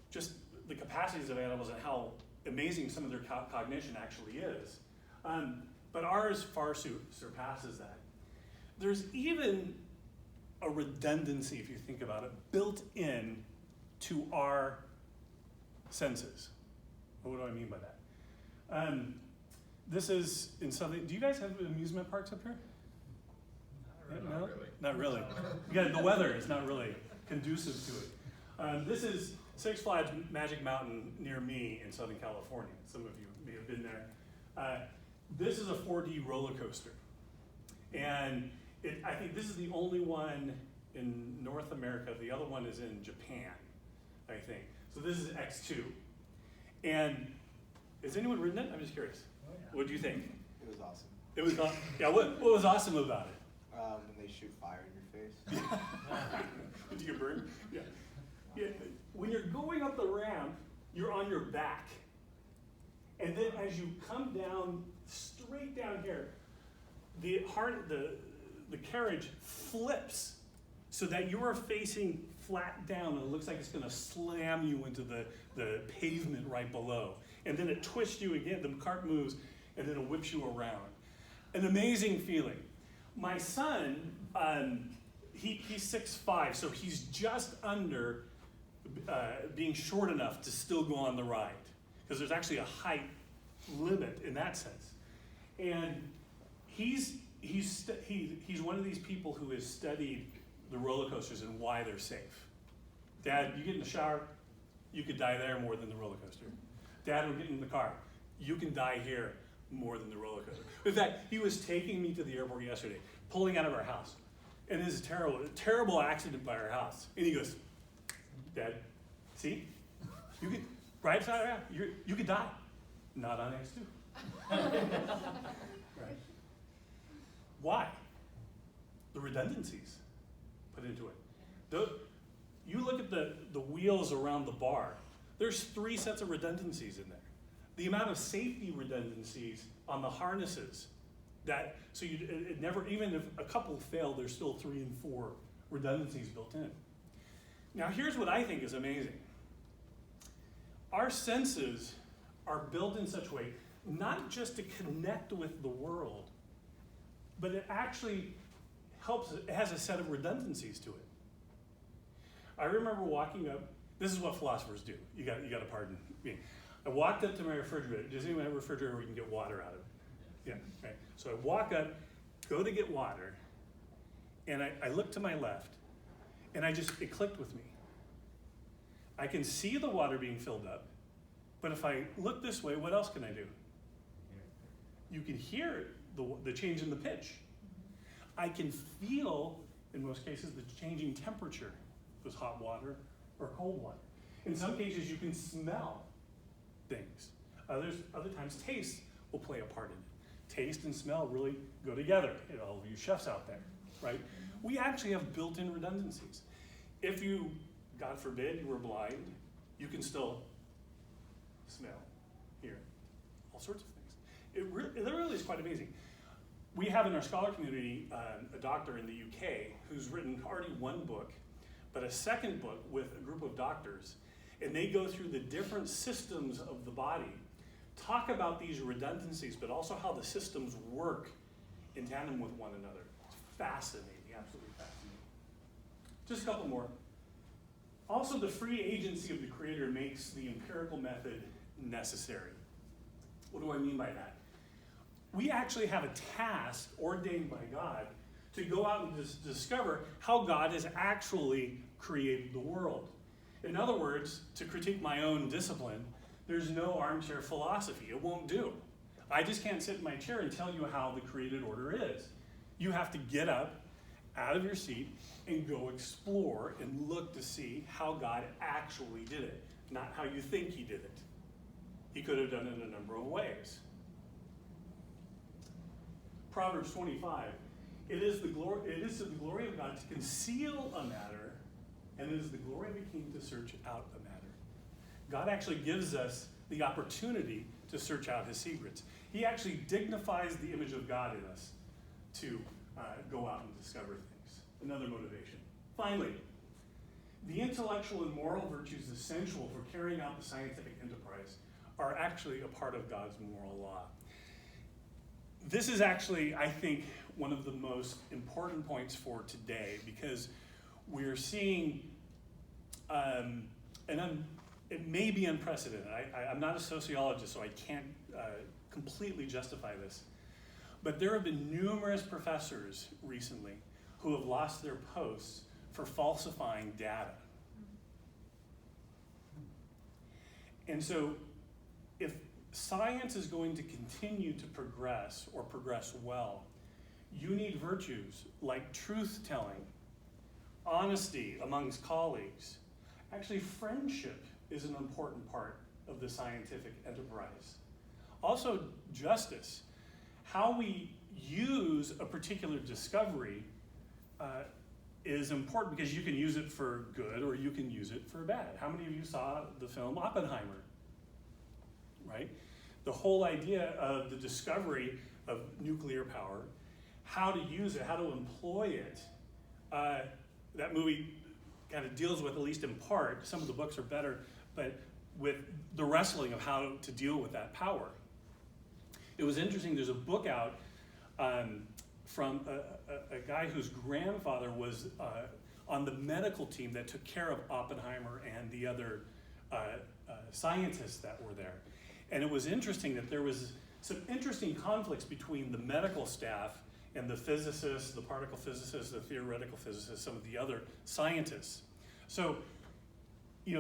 just the capacities of animals and how amazing some of their cognition actually is. But ours far surpasses that. There's even a redundancy, if you think about it, built in to our senses. What do I mean by that? This is in something. Do you guys have amusement parks up here? No? Not really. Yeah, the weather is not really conducive to it. This is Six Flags Magic Mountain near me in Southern California. Some of you may have been there. This is a 4D roller coaster. And I think this is the only one in North America. The other one is in Japan, I think. So this is X2. And has anyone ridden it? I'm just curious. Oh, yeah. What do you think? It was awesome. It was, yeah, what was awesome about it? When they shoot fire in your face. Did you get burned? Yeah. Yeah. When you're going up the ramp, you're on your back. And then as you come down, straight down here, the carriage flips so that you are facing flat down and it looks like it's going to slam you into the pavement right below. And then it twists you again, the cart moves, and then it whips you around. An amazing feeling. My son, he's 6'5", so he's just under being short enough to still go on the ride. Because there's actually a height limit in that sense. And he's one of these people who has studied the roller coasters and why they're safe. Dad, you get in the shower, you could die there more than the roller coaster. Dad will get in the car, you can die here more than the roller coaster. In fact, he was taking me to the airport yesterday, pulling out of our house. And it is a terrible accident by our house. And he goes, Dad, see? You could, right side around, you could die. Not on X2. Right? Why? The redundancies put into it. You look at the wheels around the bar, there's 3 sets of redundancies in there. The amount of safety redundancies on the harnesses, it never, even if a couple fail, there's still 3 and 4 redundancies built in. Now here's what I think is amazing. Our senses are built in such a way, not just to connect with the world, but it actually it has a set of redundancies to it. I remember walking up, this is what philosophers do. You got to pardon me. I walked up to my refrigerator. Does anyone have a refrigerator where you can get water out of it? Yeah, right. So I walk up, go to get water, and I look to my left, and it clicked with me. I can see the water being filled up, but if I look this way, what else can I do? You can hear the change in the pitch. I can feel, in most cases, the changing temperature was hot water or cold water. In some cases, you can smell things. Other times, taste will play a part in it. Taste and smell really go together. All of you chefs out there, right? We actually have built-in redundancies. If you, God forbid, you were blind, you can still smell, hear, all sorts of things. It really is quite amazing. We have in our scholar community a doctor in the UK who's written already one book, but a second book with a group of doctors, and they go through the different systems of the body, talk about these redundancies, but also how the systems work in tandem with one another. It's fascinating, absolutely fascinating. Just a couple more. Also, the free agency of the Creator makes the empirical method necessary. What do I mean by that? We actually have a task ordained by God to go out and discover how God has actually created the world. In other words, to critique my own discipline, there's no armchair philosophy. It won't do. I just can't sit in my chair and tell you how the created order is. You have to get up out of your seat and go explore and look to see how God actually did it, not how you think he did it. He could have done it in a number of ways. Proverbs 25, it is to the glory of God to conceal a matter, and it is the glory of a king to search out a matter. God actually gives us the opportunity to search out his secrets. He actually dignifies the image of God in us to go out and discover things. Another motivation. Finally, the intellectual and moral virtues essential for carrying out the scientific enterprise are actually a part of God's moral law. This is actually, I think, one of the most important points for today, because we're seeing, it may be unprecedented. I'm not a sociologist, so I can't completely justify this. But there have been numerous professors recently who have lost their posts for falsifying data. And so if science is going to continue to progress or progress well, you need virtues like truth-telling, honesty amongst colleagues. Actually, friendship is an important part of the scientific enterprise. Also, justice. How we use a particular discovery is important, because you can use it for good or you can use it for bad. How many of you saw the film Oppenheimer? Right? The whole idea of the discovery of nuclear power, how to use it, how to employ it, that movie kind of deals with, at least in part, some of the books are better, but with the wrestling of how to deal with that power. It was interesting, there's a book out from a guy whose grandfather was on the medical team that took care of Oppenheimer and the other scientists that were there. And it was interesting that there was some interesting conflicts between the medical staff and the physicists, the particle physicists, the theoretical physicists, some of the other scientists. So,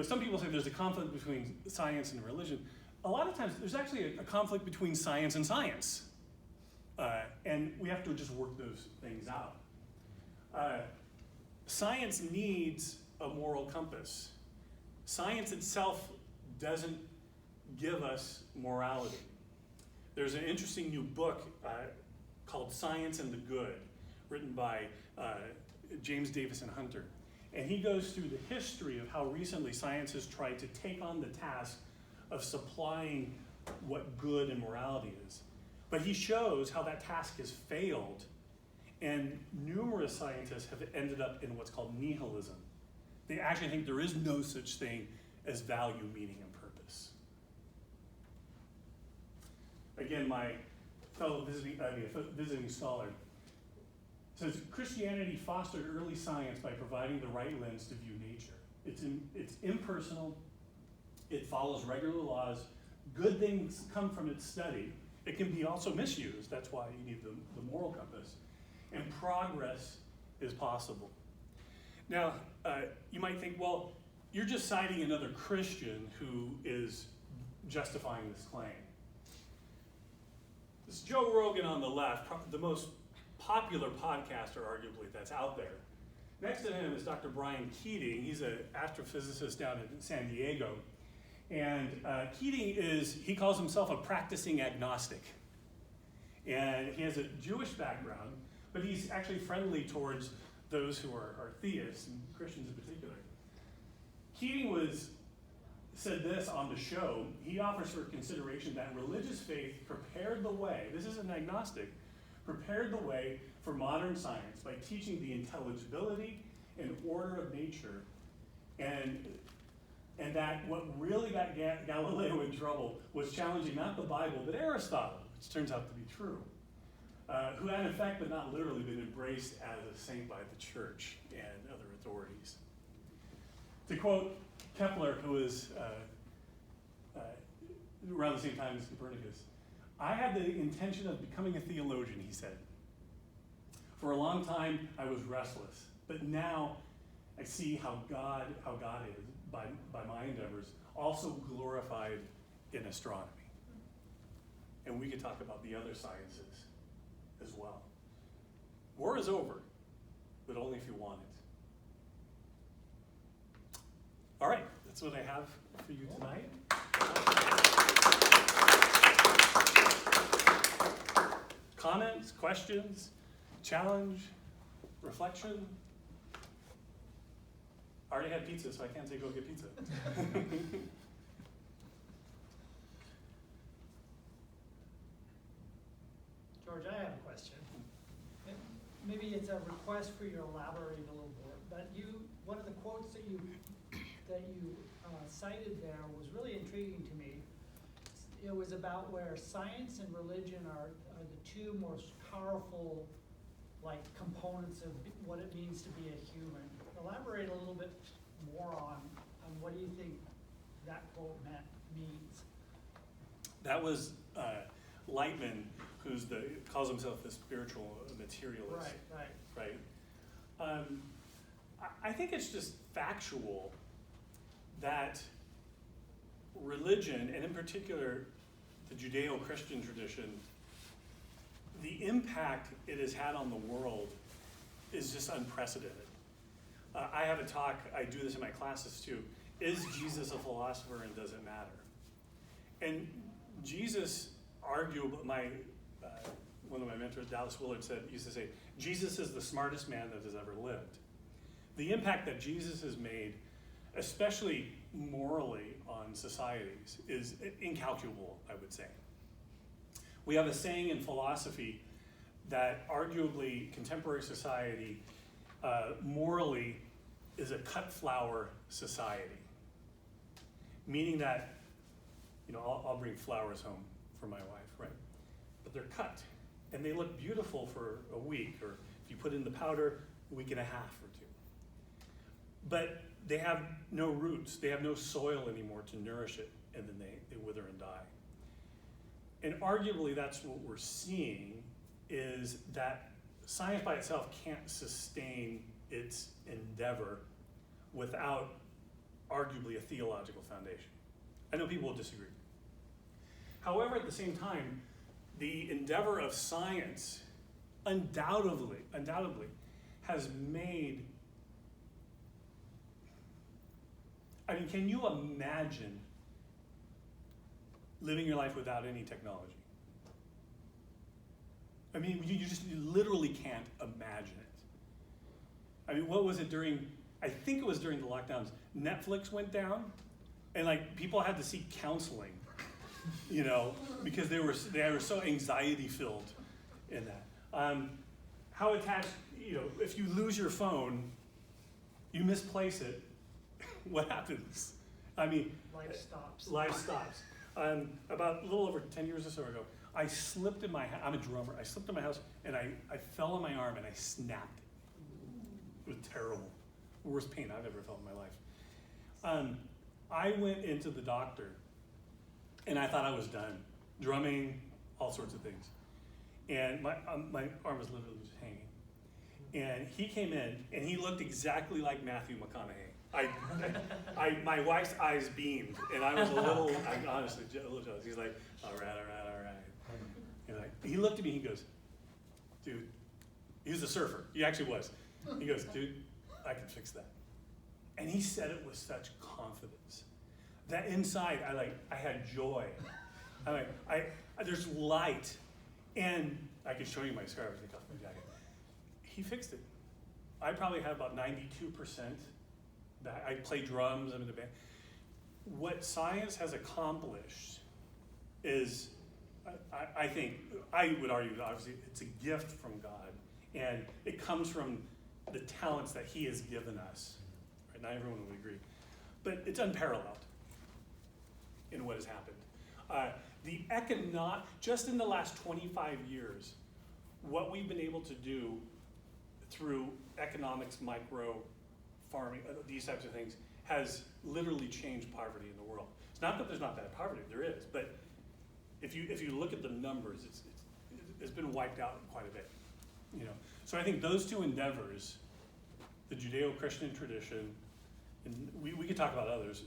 some people say there's a conflict between science and religion. A lot of times, there's actually a conflict between science and science. And we have to just work those things out. Science needs a moral compass. Science itself doesn't give us morality. There's an interesting new book called Science and the Good, written by James Davison Hunter. And he goes through the history of how recently science has tried to take on the task of supplying what good and morality is. But he shows how that task has failed, and numerous scientists have ended up in what's called nihilism. They actually think there is no such thing as value, meaning, and purpose. Again, my fellow visiting scholar says, Christianity fostered early science by providing the right lens to view nature. It's impersonal, it follows regular laws, good things come from its study. It can be also misused, that's why you need the moral compass. And progress is possible. Now, you might think, well, you're just citing another Christian who is justifying this claim. This Joe Rogan on the left, the most popular podcaster, arguably, that's out there. Next to him is Dr. Brian Keating. He's an astrophysicist down in San Diego. And Keating he calls himself a practicing agnostic. And he has a Jewish background, but he's actually friendly towards those who are theists, and Christians in particular. Keating said this on the show. He offers for consideration that religious faith prepared the way, this is an agnostic, prepared the way for modern science by teaching the intelligibility and order of nature, and that what really got Galileo in trouble was challenging not the Bible, but Aristotle, which turns out to be true, who had in fact but not literally been embraced as a saint by the church and other authorities. To quote Kepler, who was around the same time as Copernicus, "I had the intention of becoming a theologian," he said. "For a long time I was restless, but now I see how God is, by my endeavors, also glorified in astronomy." And we could talk about the other sciences as well. War is over, but only if you want it. All right, that's what I have for you tonight. Comments, questions, challenge, reflection? I already had pizza, so I can't say go get pizza. George, I have a question. Maybe it's a request for you to elaborate a little bit, but one of the quotes that you cited there was really intriguing to me. It was about where science and religion are the two most powerful components of what it means to be a human. Elaborate a little bit more on what do you think that quote means? That was Lightman, calls himself a spiritual materialist. Right. I think it's just factual that religion, and in particular the Judeo-Christian tradition, the impact it has had on the world is just unprecedented. I have a talk, I do this in my classes too, is Jesus a philosopher and does it matter? And Jesus, one of my mentors, Dallas Willard, used to say, Jesus is the smartest man that has ever lived. The impact that Jesus has made, especially morally on societies, is incalculable, I would say. We have a saying in philosophy that arguably contemporary society morally is a cut flower society. Meaning that, I'll bring flowers home for my wife, right? But they're cut, and they look beautiful for a week, or if you put in the powder, a week and a half or two. But they have no roots, they have no soil anymore to nourish it, and then they wither and die. And arguably that's what we're seeing, is that science by itself can't sustain its endeavor without arguably a theological foundation. I know people will disagree. However, at the same time, the endeavor of science undoubtedly has made, can you imagine living your life without any technology? You literally can't imagine it. What was it I think it was during the lockdowns, Netflix went down, and people had to seek counseling, because they were so anxiety filled in that. How attached, if you lose your phone, you misplace it, what happens? Life stops. Life stops. About a little over 10 years or so ago, I slipped in my house. I'm a drummer. I slipped in my house, and I fell on my arm, and I snapped it. It was terrible. Worst pain I've ever felt in my life. I went into the doctor, and I thought I was done. Drumming, all sorts of things. And my arm was literally just hanging. And he came in, and he looked exactly like Matthew McConaughey. My wife's eyes beamed, and I was honestly a little jealous. He's like, all right. And he looked at me, he goes, dude, he was a surfer. He actually was. He goes, dude, I can fix that. And he said it with such confidence that inside I had joy. There's light, and I can show you my scar. Take off my jacket. He fixed it. I probably had about 92%. I play drums. I'm in the band. What science has accomplished is, I think, I would argue that obviously it's a gift from God, and it comes from the talents that He has given us. Right? Not everyone would agree, but it's unparalleled in what has happened. Just in the last 25 years, what we've been able to do through economics, micro farming, these types of things, has literally changed poverty in the world. It's not that there's not bad poverty, there is, but if you look at the numbers, it's been wiped out quite a bit. So I think those two endeavors, the Judeo-Christian tradition, and we could talk about others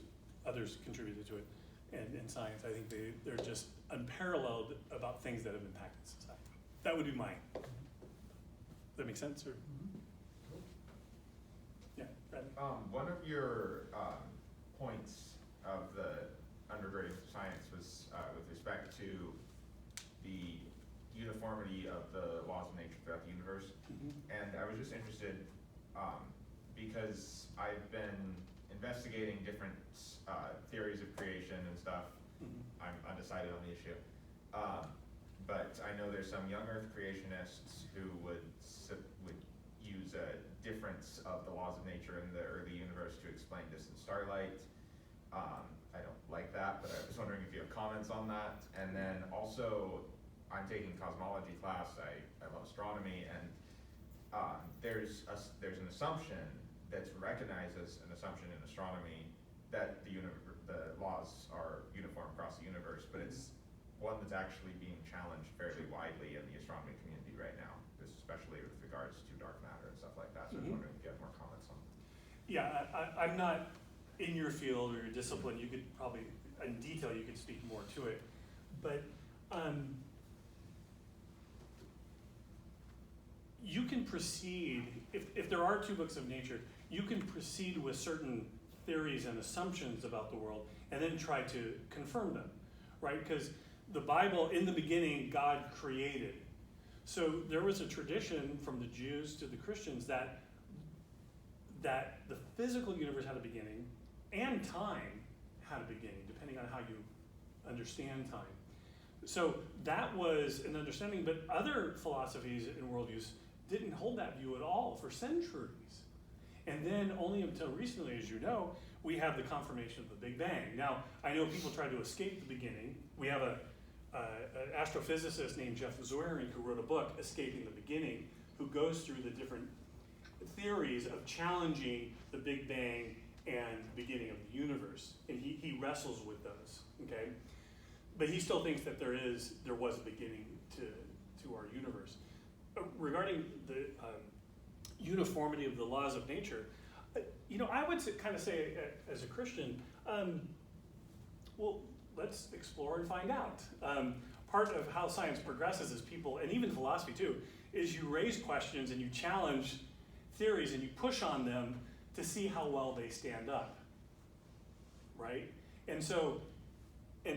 contributed to it, and science. I think they're just unparalleled about things that have impacted society. That would be mine. Does that make sense? Or? Yeah, Bradley? One of your points of the undergraduate science was with respect to the uniformity of the laws of nature throughout the universe. Mm-hmm. And I was just interested because I've been investigating different theories of creation and stuff. Mm-hmm. I'm undecided on the issue. But I know there's some young Earth creationists who would use a difference of the laws of nature in the early universe to explain distant starlight. I don't like that, but I was wondering if you have comments on that. And then also, I'm taking cosmology class. I love astronomy, and there's an assumption that's recognized as an assumption in astronomy that the laws are uniform across the universe, but it's one that's actually being challenged fairly widely in the astronomy community right now, especially with regards to dark matter and stuff like that. So I was wondering if you have more comments on that. Yeah, I'm not in your field or your discipline. You could probably, in detail, you could speak more to it. But you can proceed, if there are two books of nature, you can proceed with certain theories and assumptions about the world and then try to confirm them, right? Because the Bible, in the beginning, God created. So there was a tradition from the Jews to the Christians that the physical universe had a beginning and time had a beginning, depending on how you understand time. So that was an understanding, but other philosophies and worldviews didn't hold that view at all for centuries. And then only until recently, as you know, we have the confirmation of the Big Bang. Now, I know people try to escape the beginning. We have an astrophysicist named Jeff Zwerin who wrote a book, Escaping the Beginning, who goes through the different theories of challenging the Big Bang and the beginning of the universe. And he wrestles with those, okay? But he still thinks that there was a beginning to our universe. Regarding the uniformity of the laws of nature, I would kind of say, as a Christian, well, let's explore and find out. Part of how science progresses as people, and even philosophy too, is you raise questions and you challenge theories and you push on them to see how well they stand up, right? And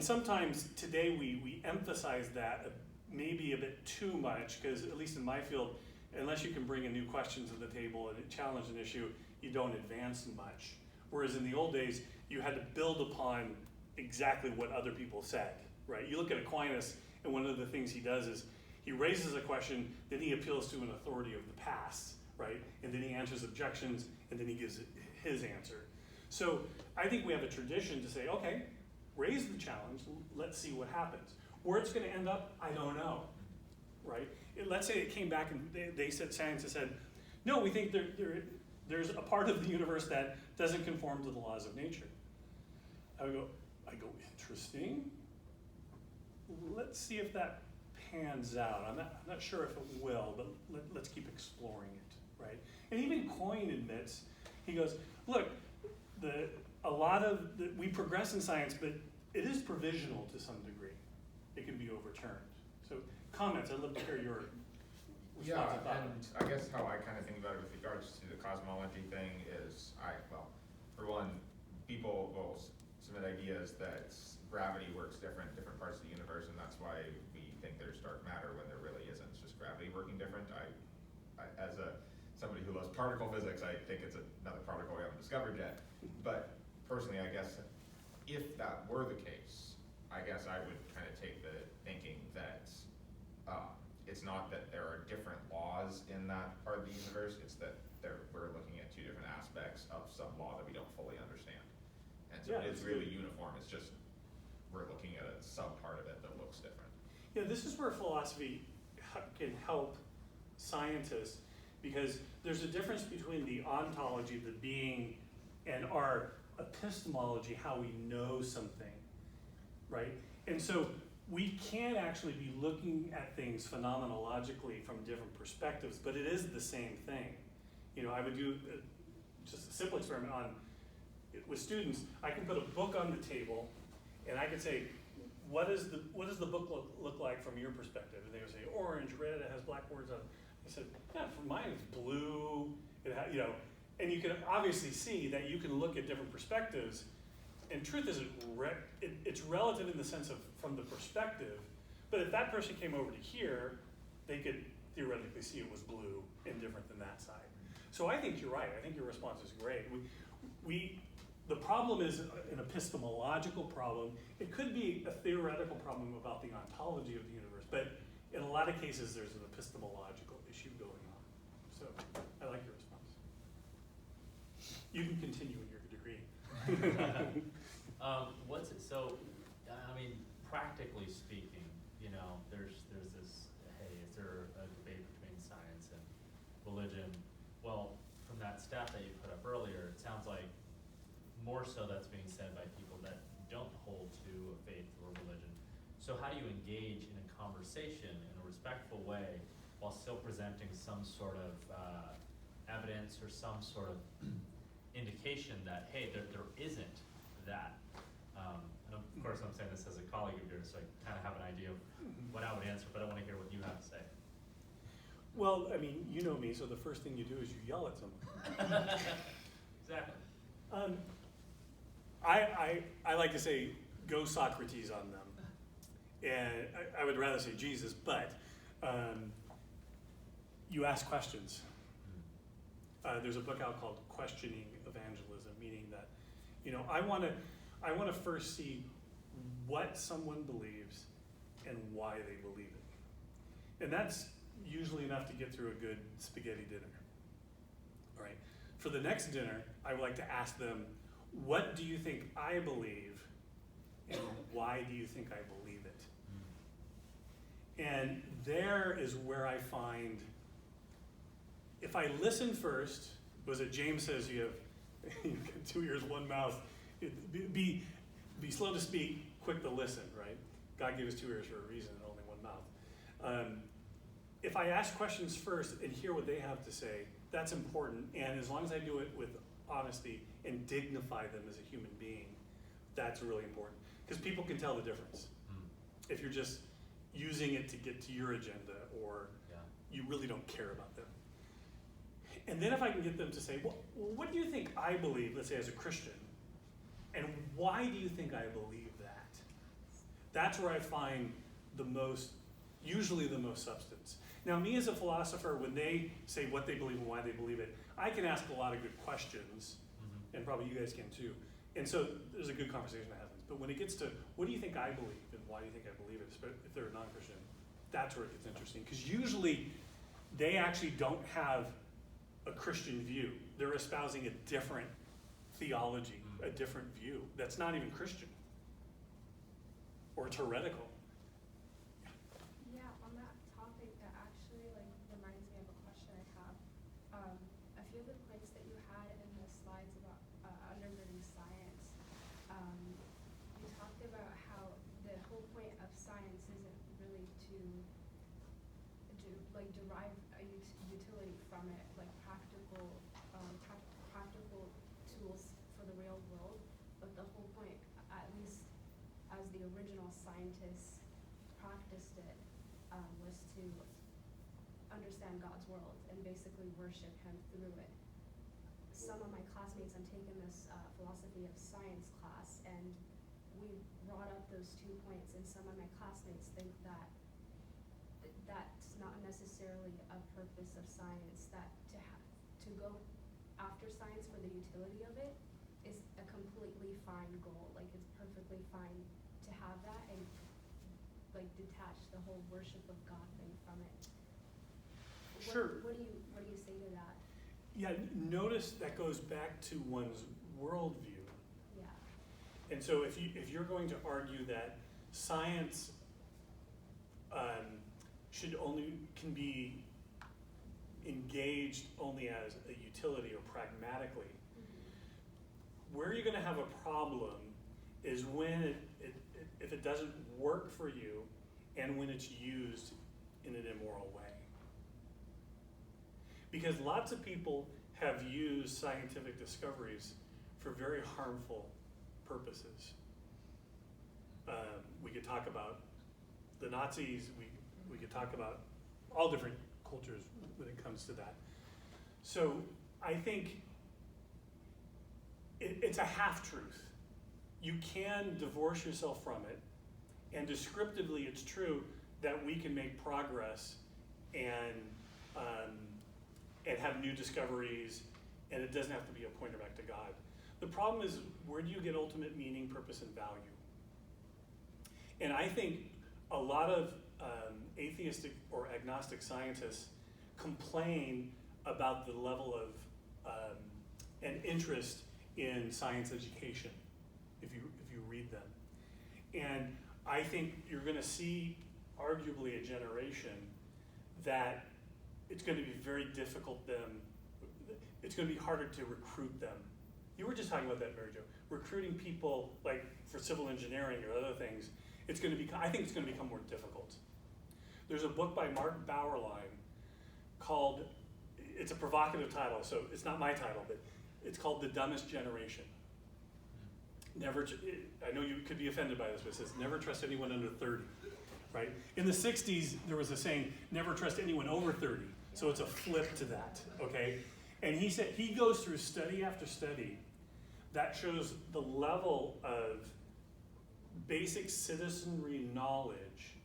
sometimes today we emphasize that maybe a bit too much, because at least in my field, unless you can bring a new question to the table and challenge an issue, you don't advance much. Whereas in the old days, you had to build upon exactly what other people said, right? You look at Aquinas, and one of the things he does is he raises a question, then he appeals to an authority of the past, right? And then he answers objections, and then he gives his answer. So I think we have a tradition to say, okay, raise the challenge, let's see what happens. Where it's going to end up, I don't know, right? Let's say it came back and they said, science has said, no, we think there's a part of the universe that doesn't conform to the laws of nature. I go, interesting. Let's see if that pans out. I'm not sure if it will, but let's keep exploring it, right? And even Coyne admits, he goes, look, we progress in science, but it is provisional to some degree. It can be overturned. So comments, I'd love to hear Yeah, response or thought. and I guess how I kind of think about it with regards to the cosmology thing is, for one, people will submit ideas that gravity works different in different parts of the universe, and that's why we think there's dark matter when there really isn't. It's just gravity working different. As somebody who loves particle physics, I think it's another particle we haven't discovered yet. But personally, I guess if that were the case, I guess I would kind of take the thinking that it's not that there are different laws in that part of the universe, it's that we're looking at two different aspects of some law that we don't fully understand. And so Yeah, it's that's really good. uniform, it's just we're looking at a sub part of it that looks different. Yeah, this is where philosophy can help scientists, because there's a difference between the ontology, the being, and our epistemology, how we know something, right? And so we can actually be looking at things phenomenologically from different perspectives, but it is the same thing. You know, I would do just a simple experiment with students. I can put a book on the table, and I could say, what does the book look like from your perspective? And they would say, orange, red, it has black words on it. I said, yeah, for mine it's blue, and you can obviously see that you can look at different perspectives. And truth is, it's relative in the sense of from the perspective, but if that person came over to here, they could theoretically see it was blue and different than that side. So I think you're right. I think your response is great. The problem is an epistemological problem. It could be a theoretical problem about the ontology of the universe, but in a lot of cases, there's an epistemological issue going on. So I like your response. You can continue in your degree. I mean, practically speaking, you know, there's this, hey, is there a debate between science and religion? Well, from that stat that you put up earlier, it sounds like more so that's being said by people that don't hold to a faith or religion. So how do you engage in a conversation in a respectful way while still presenting some sort of evidence or some sort of indication that, hey, there isn't that. And of course, I'm saying this as a colleague of yours, so I kind of have an idea of what I would answer, but I want to hear what you have to say. Well, I mean, you know me, so the first thing you do is you yell at someone. Exactly. I like to say, go Socrates on them. And I would rather say Jesus, but you ask questions. There's a book out called Questioning Evangelism, meaning that, you know, I want to first see what someone believes and why they believe it. And that's usually enough to get through a good spaghetti dinner. All right. For the next dinner, I would like to ask them, what do you think I believe, and why do you think I believe it? And there is where I find, if I listen first, was it James says you have 2 ears, 1 mouth. Be slow to speak, quick to listen, right? God gave us 2 ears for a reason and only 1 mouth. If I ask questions first and hear what they have to say, that's important. And as long as I do it with honesty and dignify them as a human being, that's really important. Because people can tell the difference. If you're just using it to get to your agenda, or you really don't care about them. And then if I can get them to say, well, what do you think I believe, let's say as a Christian, and why do you think I believe that? That's where I find usually the most substance. Now, me as a philosopher, when they say what they believe and why they believe it, I can ask a lot of good questions, and probably you guys can too. And so there's a good conversation that happens. But when it gets to, what do you think I believe and why do you think I believe it, if they're a non-Christian, that's where it gets interesting. Because usually they actually don't have a Christian view. They're espousing a different theology, a different view that's not even Christian. Or it's heretical. Yeah, on that topic, that actually reminds me of a question I have. A few of the points that you had in the slides about undergirding science, you talked about how the whole point of science isn't really to derive a utility from it, like practical tools for the real world, but the whole point, at least as the original scientists practiced it, was to understand God's world and basically worship Him through it. Some of my classmates, I'm taking this philosophy of science class, and we brought up those 2 points, and some of my classmates think that that's not necessarily a purpose of science, that to go after science for the utility of it is a completely fine goal. Like, it's perfectly fine to have that and like detach the whole worship of God thing from it. Sure. What do you say to that? Yeah, notice that goes back to one's worldview. Yeah. And so if you're going to argue that science can be engaged only as a utility or pragmatically, where you're going to have a problem is when if it doesn't work for you and when it's used in an immoral way. Because lots of people have used scientific discoveries for very harmful purposes. We could talk about the Nazis, we could talk about all different cultures when it comes to that. So I think it's a half-truth. You can divorce yourself from it, and descriptively it's true that we can make progress and have new discoveries, and it doesn't have to be a pointer back to God. The problem is, where do you get ultimate meaning, purpose, and value? And I think a lot of atheistic or agnostic scientists complain about the level of and interest in science education, if you read them. And I think you're going to see arguably a generation that it's going to be very difficult it's going to be harder to recruit them. You were just talking about that, Mary Jo. Recruiting people like for civil engineering or other things, I think it's going to become more difficult. There's a book by Mark Bauerlein called, it's a provocative title, so it's not my title, but it's called The Dumbest Generation. I know you could be offended by this, but it says, never trust anyone under 30, right? In the 60s, there was a saying, never trust anyone over 30. So it's a flip to that, okay? And he said, he goes through study after study that shows the level of basic citizenry knowledge,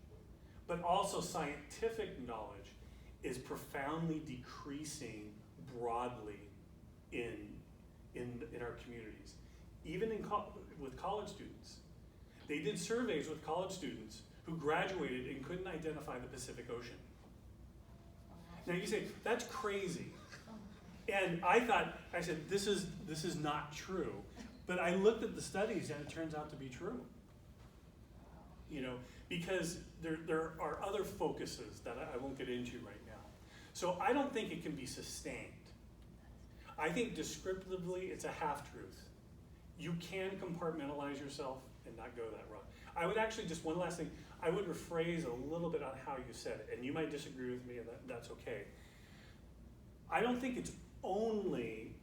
but also scientific knowledge is profoundly decreasing broadly in our communities. Even with college students. They did surveys with college students who graduated and couldn't identify the Pacific Ocean. Now you say, that's crazy. And I said, this is not true. But I looked at the studies and it turns out to be true. Because there are other focuses that I won't get into right now. So I don't think it can be sustained. I think descriptively it's a half-truth. You can compartmentalize yourself and not go that route. I would actually, just one last thing, I would rephrase a little bit on how you said it, and you might disagree with me, and that's okay. I don't think it's only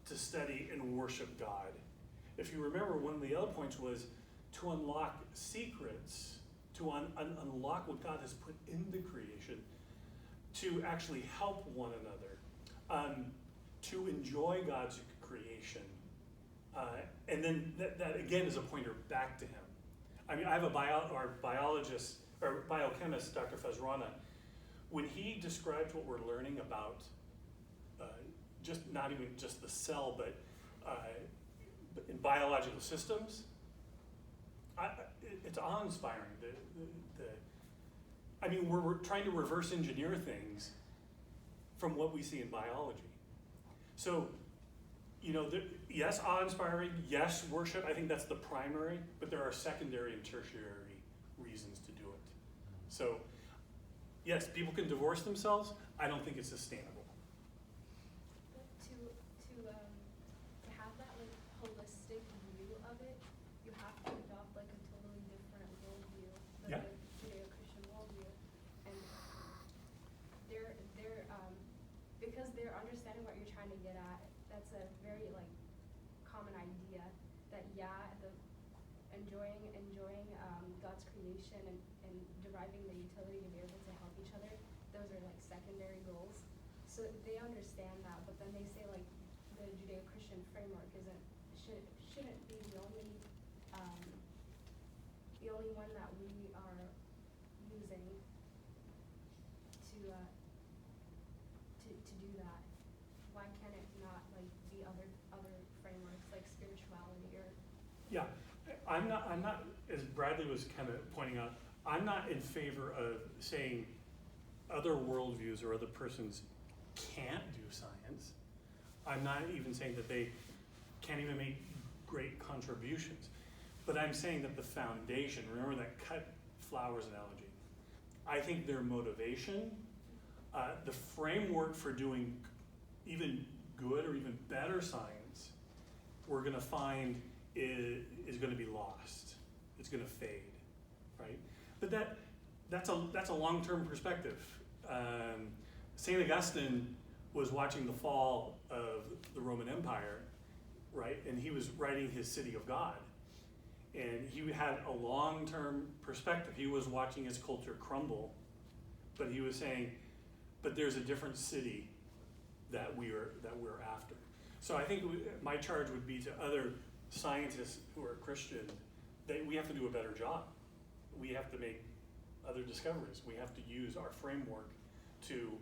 to study and worship God. If you remember, one of the other points was to unlock secrets, to unlock what God has put into creation, to actually help one another, to enjoy God's creation. And then that again is a pointer back to Him. I mean, I have a biologist, or biochemist, Dr. Fezrana. When he described what we're learning about, not even just the cell, but in biological systems, it's awe-inspiring. I mean, we're trying to reverse engineer things from what we see in biology. So, yes, awe-inspiring, yes, worship, I think that's the primary, but there are secondary and tertiary reasons to do it. So, yes, people can divorce themselves. I don't think it's sustainable. But to have that like holistic view of it, you have to adopt like a totally different worldview, like Yeah. a Judeo-Christian worldview, and because they're understanding what you're trying to get at. That's a very like common idea that the enjoying God's creation and deriving the utility to be able to help each other. those are like secondary goals. So they understand that, but then they say like the Judeo-Christian framework shouldn't be the only one that we are using to do that. Why can't it not like be other frameworks like spirituality or? Yeah, I'm not, as Bradley was kind of pointing out, I'm not in favor of saying other worldviews or other persons can't do science. I'm not even saying that they can't even make great contributions. But I'm saying that the foundation, remember that cut flowers analogy, I think their motivation, the framework for doing even good or even better science, we're gonna find is gonna be lost. It's gonna fade, right? But that's a long-term perspective. St. Augustine was watching the fall of the Roman Empire, right? And he was writing his City of God. And he had a long-term perspective. He was watching his culture crumble, but he was saying, but there's a different city that we're after. So I think my charge would be to other scientists who are Christian, that we have to do a better job. We have to make other discoveries. We have to use our framework to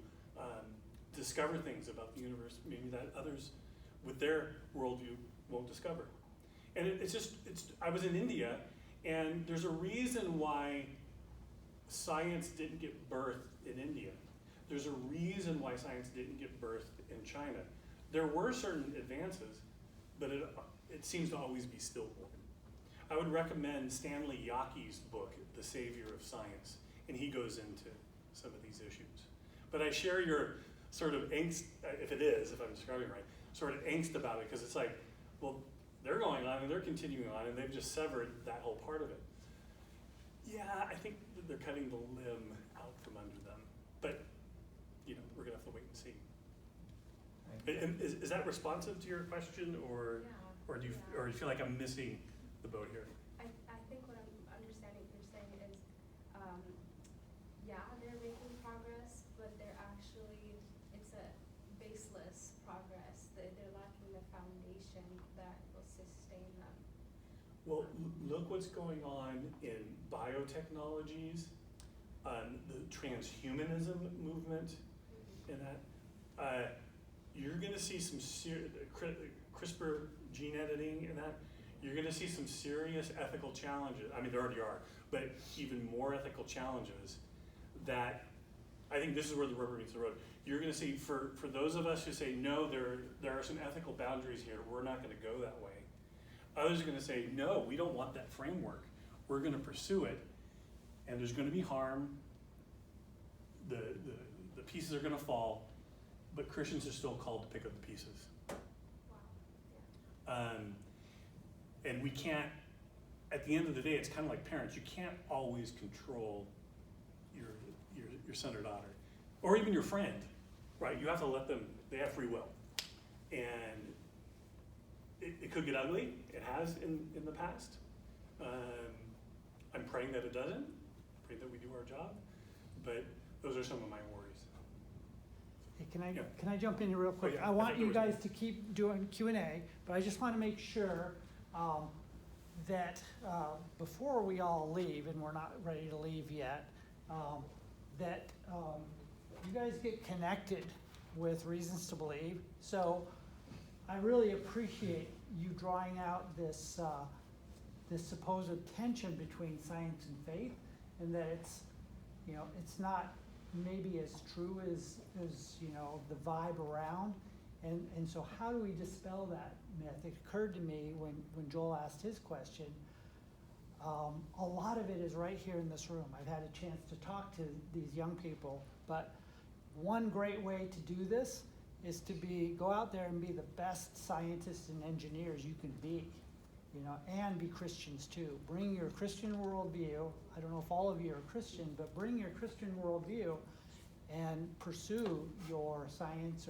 discover things about the universe, maybe that others with their worldview won't discover. And I was in India, and there's a reason why science didn't get birthed in India. There's a reason why science didn't get birthed in China. There were certain advances, but it seems to always be stillborn. I would recommend Stanley Yaki's book, The Savior of Science, and he goes into some of these issues. But I share your sort of angst, if I'm describing it right, sort of angst about it, because it's like, well, they're going on and they're continuing on and they've just severed that whole part of it. Yeah, I think that they're cutting the limb out from under them. But, we're gonna have to wait and see. And is that responsive to your question, or do you feel like I'm missing the boat here? I think what I'm understanding you're saying is, they're making progress, but it's a baseless progress. They're lacking the foundation that will sustain them. Well, look what's going on in biotechnologies, the transhumanism movement, and that. You're going to see some CRISPR gene editing and that. You're going to see some serious ethical challenges. I mean, there already are, but even more ethical challenges that I think this is where the rubber meets the road. You're going to see, for those of us who say, no, there are some ethical boundaries here, we're not going to go that way. Others are going to say, no, we don't want that framework. We're going to pursue it, and there's going to be harm. The pieces are going to fall, but Christians are still called to pick up the pieces. Wow. And we can't, at the end of the day, it's kind of like parents. You can't always control your son or daughter, or even your friend, right? You have to let them, they have free will. And it could get ugly. It has in the past. I'm praying that it doesn't. Pray that we do our job. But those are some of my worries. Hey, can I jump in here real quick? Oh, yeah. I want you guys to keep doing Q&A, but I just want to make sure that before we all leave, and we're not ready to leave yet, that you guys get connected with Reasons to Believe. So I really appreciate you drawing out this supposed tension between science and faith, and that it's not maybe as true as the vibe around. And so how do we dispel that myth? It occurred to me when Joel asked his question, a lot of it is right here in this room. I've had a chance to talk to these young people, but one great way to do this is to go out there and be the best scientists and engineers you can be, and be Christians too. Bring your Christian worldview. I don't know if all of you are Christian, but bring your Christian worldview and pursue your science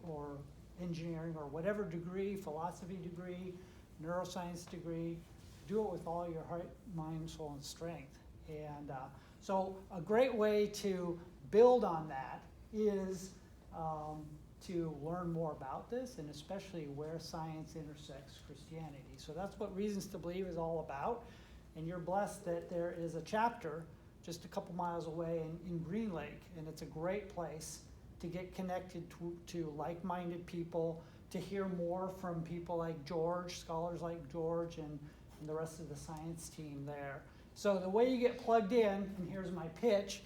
or engineering or whatever degree, philosophy degree, neuroscience degree. Do it with all your heart, mind, soul, and strength. And so a great way to build on that is to learn more about this, and especially where science intersects Christianity. So that's what Reasons to Believe is all about. And you're blessed that there is a chapter just a couple miles away in Green Lake, and it's a great place to get connected to like-minded people, to hear more from people like George, scholars like George, and the rest of the science team there. So the way you get plugged in, and here's my pitch,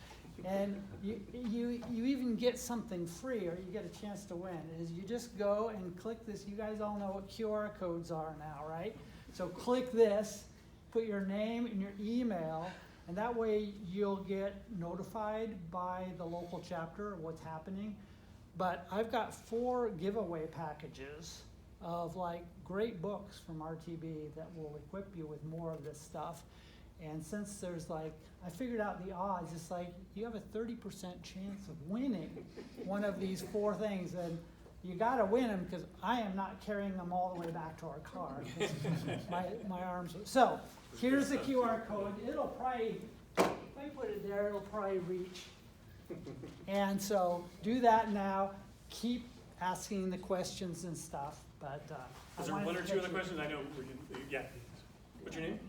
and you even get something free, or you get a chance to win, is you just go and click this. You guys all know what QR codes are now, right? So click this, put your name and your email, and that way you'll get notified by the local chapter of what's happening. But I've got 4 giveaway packages of like great books from RTB that will equip you with more of this stuff. And since there's like, I figured out the odds, it's like you have a 30% chance of winning one of these 4 things. And you gotta win them, because I am not carrying them all the way back to our car. my arms are. So here's the QR code. It'll probably, if I put it there, it'll probably reach. And so do that now. Keep asking the questions and stuff. But Is there one or two other questions? I know we can, yeah. What's your name?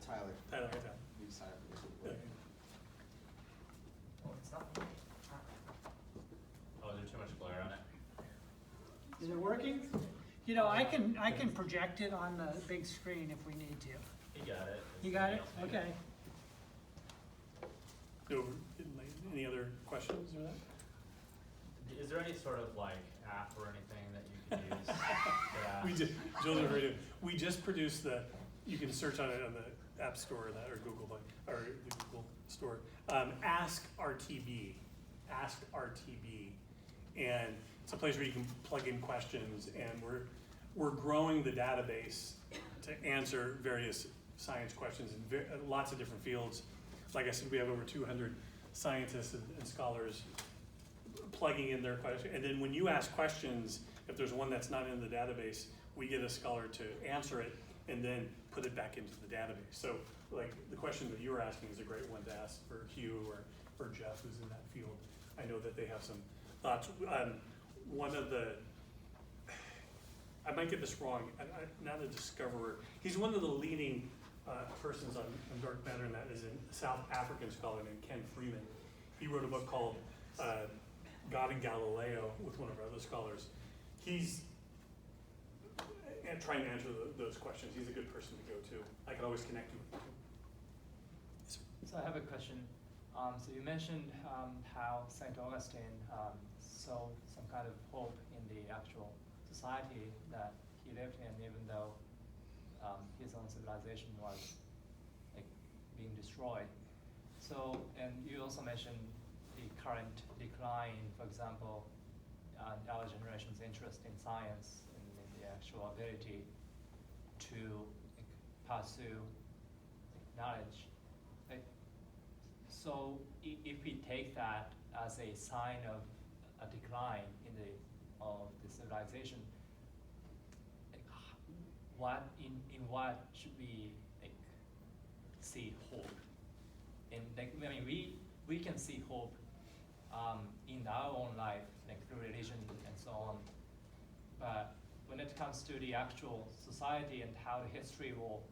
Tyler. Tyler, right there. You sign up for Yeah. this. Oh, it's not. Oh, is there too much glare on it? is it working? You know, I can project it on the big screen if we need to. You got it. You got it? Okay. No, any other questions or that? Is there any sort of like app or anything that you can use? Yeah. We just, Joseph, we just produced you can search on it on the App Store or Google Play, or the Google Store. Ask RTB. And it's a place where you can plug in questions, and we're growing the database to answer various science questions in lots of different fields. Like I said, we have over 200 scientists and scholars plugging in their question. And then when you ask questions, if there's one that's not in the database, we get a scholar to answer it and then put it back into the database. So like the question that you were asking is a great one to ask for Hugh or Jeff, who's in that field. I know that they have some thoughts. I might get this wrong, I'm not a discoverer. He's one of the leading persons on dark matter, and that is a South African scholar named Ken Freeman. He wrote a book called God and Galileo with one of our other scholars. He's trying to answer those questions. He's a good person to go to. I can always connect you with him. So I have a question. So you mentioned how St. Augustine saw some kind of hope in the actual society that he lived in, even though his own civilization was like being destroyed. So, and you also mentioned the current decline, for example, our generation's interest in science and in the actual ability to pursue knowledge. So if we take that as a sign of a decline of the civilization, in what should we see hope? And we can see hope in our own life, through religion and so on. But when it comes to the actual society and how the history will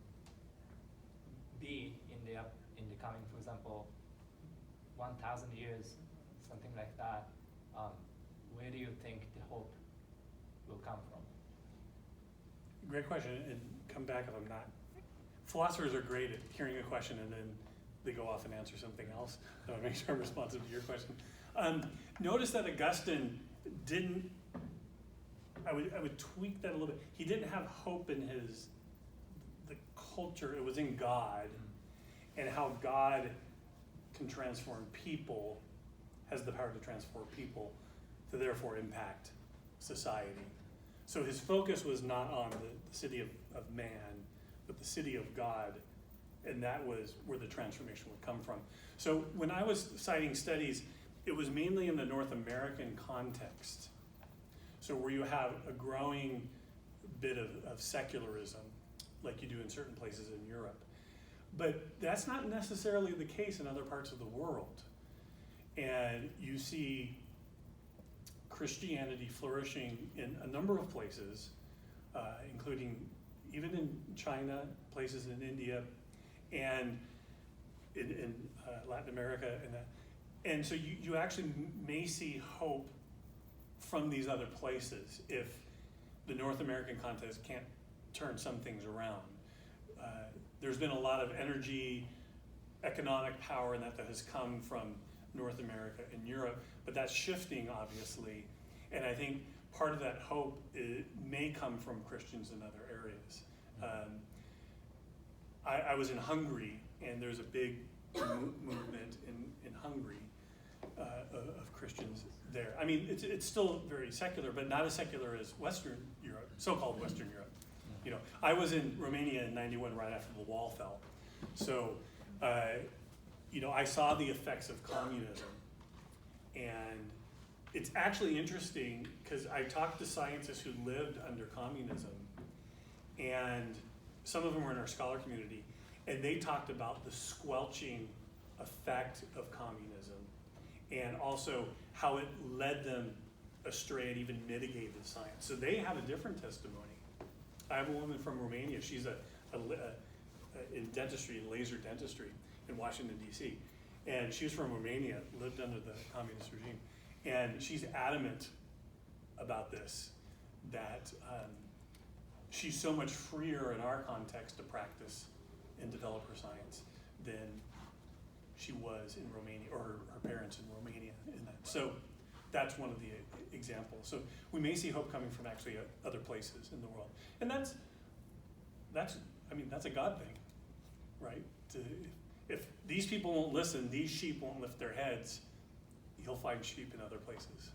be in the coming, for example, 1,000 years, something like that, where do you think the hope will come from? Great question, and come back if I'm not. Philosophers are great at hearing a question and then they go off and answer something else. So I make sure I'm responsive to your question. Notice that Augustine didn't, I would tweak that a little bit. He didn't have hope in the culture, it was in God, and how God can transform people, has the power to transform people, to therefore impact society. So his focus was not on the city of man, but the city of God, and that was where the transformation would come from. So when I was citing studies, it was mainly in the North American context. So where you have a growing bit of secularism, like you do in certain places in Europe. But that's not necessarily the case in other parts of the world. And you see Christianity flourishing in a number of places, including even in China, places in India, and in Latin America, and so you actually may see hope from these other places if the North American context can't turn some things around. There's been a lot of energy, economic power, and that has come from North America and Europe, but that's shifting, obviously. And I think part of that hope may come from Christians in other areas. I was in Hungary, and there's a big movement in Hungary of Christians there. I mean, it's still very secular, but not as secular as Western Europe, so-called Western Europe. You know, I was in Romania in '91 right after the wall fell. So, you know, I saw the effects of communism. And it's actually interesting because I talked to scientists who lived under communism, and some of them were in our scholar community, and they talked about the squelching effect of communism and also how it led them astray and even mitigated science. So they have a different testimony. I have a woman from Romania. She's in dentistry, in laser dentistry in Washington, D.C. And she was from Romania, lived under the communist regime. And she's adamant about this, that she's so much freer in our context to practice and develop her science than she was in Romania, or her parents in Romania in that. So that's one of the examples. So we may see hope coming from actually other places in the world. And that's a God thing, right? If these people won't listen, these sheep won't lift their heads, he'll find sheep in other places.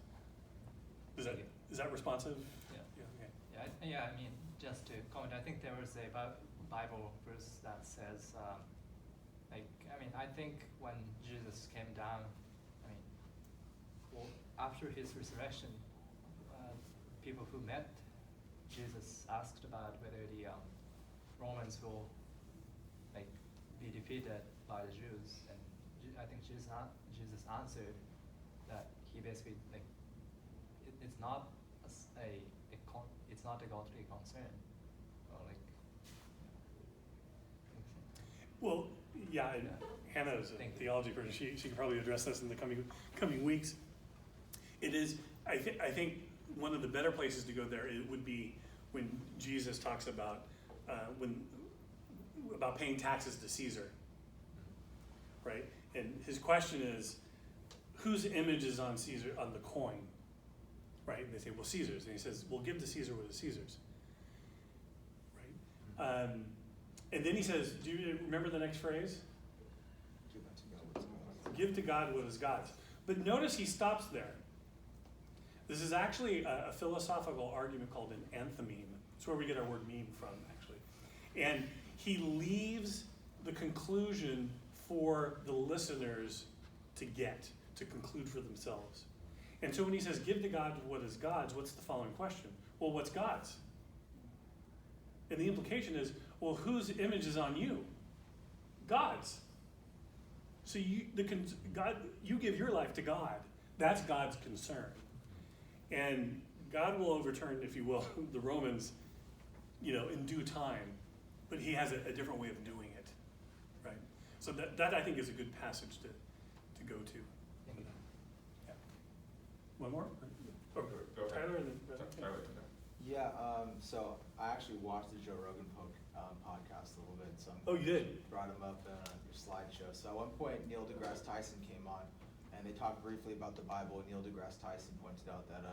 Is that responsive? Yeah. Yeah, okay. Yeah, I mean, just to comment, I think there was a Bible verse that says, I think when Jesus came down, after his resurrection, people who met Jesus asked about whether the Romans will be defeated by the Jews, and I think Jesus answered that he basically it's not it's not a godly concern, or Well, yeah, and Hannah is a theology person. She can probably address this in the coming weeks. It is, I think one of the better places to go there, it would be when Jesus talks about paying taxes to Caesar, right? And his question is, whose image is on Caesar, on the coin, right? And they say, well, Caesar's. And he says, well, give to Caesar what is Caesar's, right? And then he says, do you remember the next phrase? Give to God what is God's. But notice he stops there. This is actually a philosophical argument called an enthymeme. It's where we get our word meme from, actually. And he leaves the conclusion for the listeners to conclude for themselves. And so when he says, give to God what is God's, what's the following question? Well, what's God's? And the implication is, well, whose image is on you? God's. So you give your life to God. That's God's concern. And God will overturn, if you will, the Romans, in due time. But he has a different way of doing it, right? So that I think is a good passage to go to. Yeah. One more? Go ahead. Tyler and then Tyler. Yeah, so I actually watched the Joe Rogan podcast a little bit. So Oh, you did? Brought him up in your slideshow. So at one point, Neil deGrasse Tyson came on, and they talked briefly about the Bible. Neil deGrasse Tyson pointed out that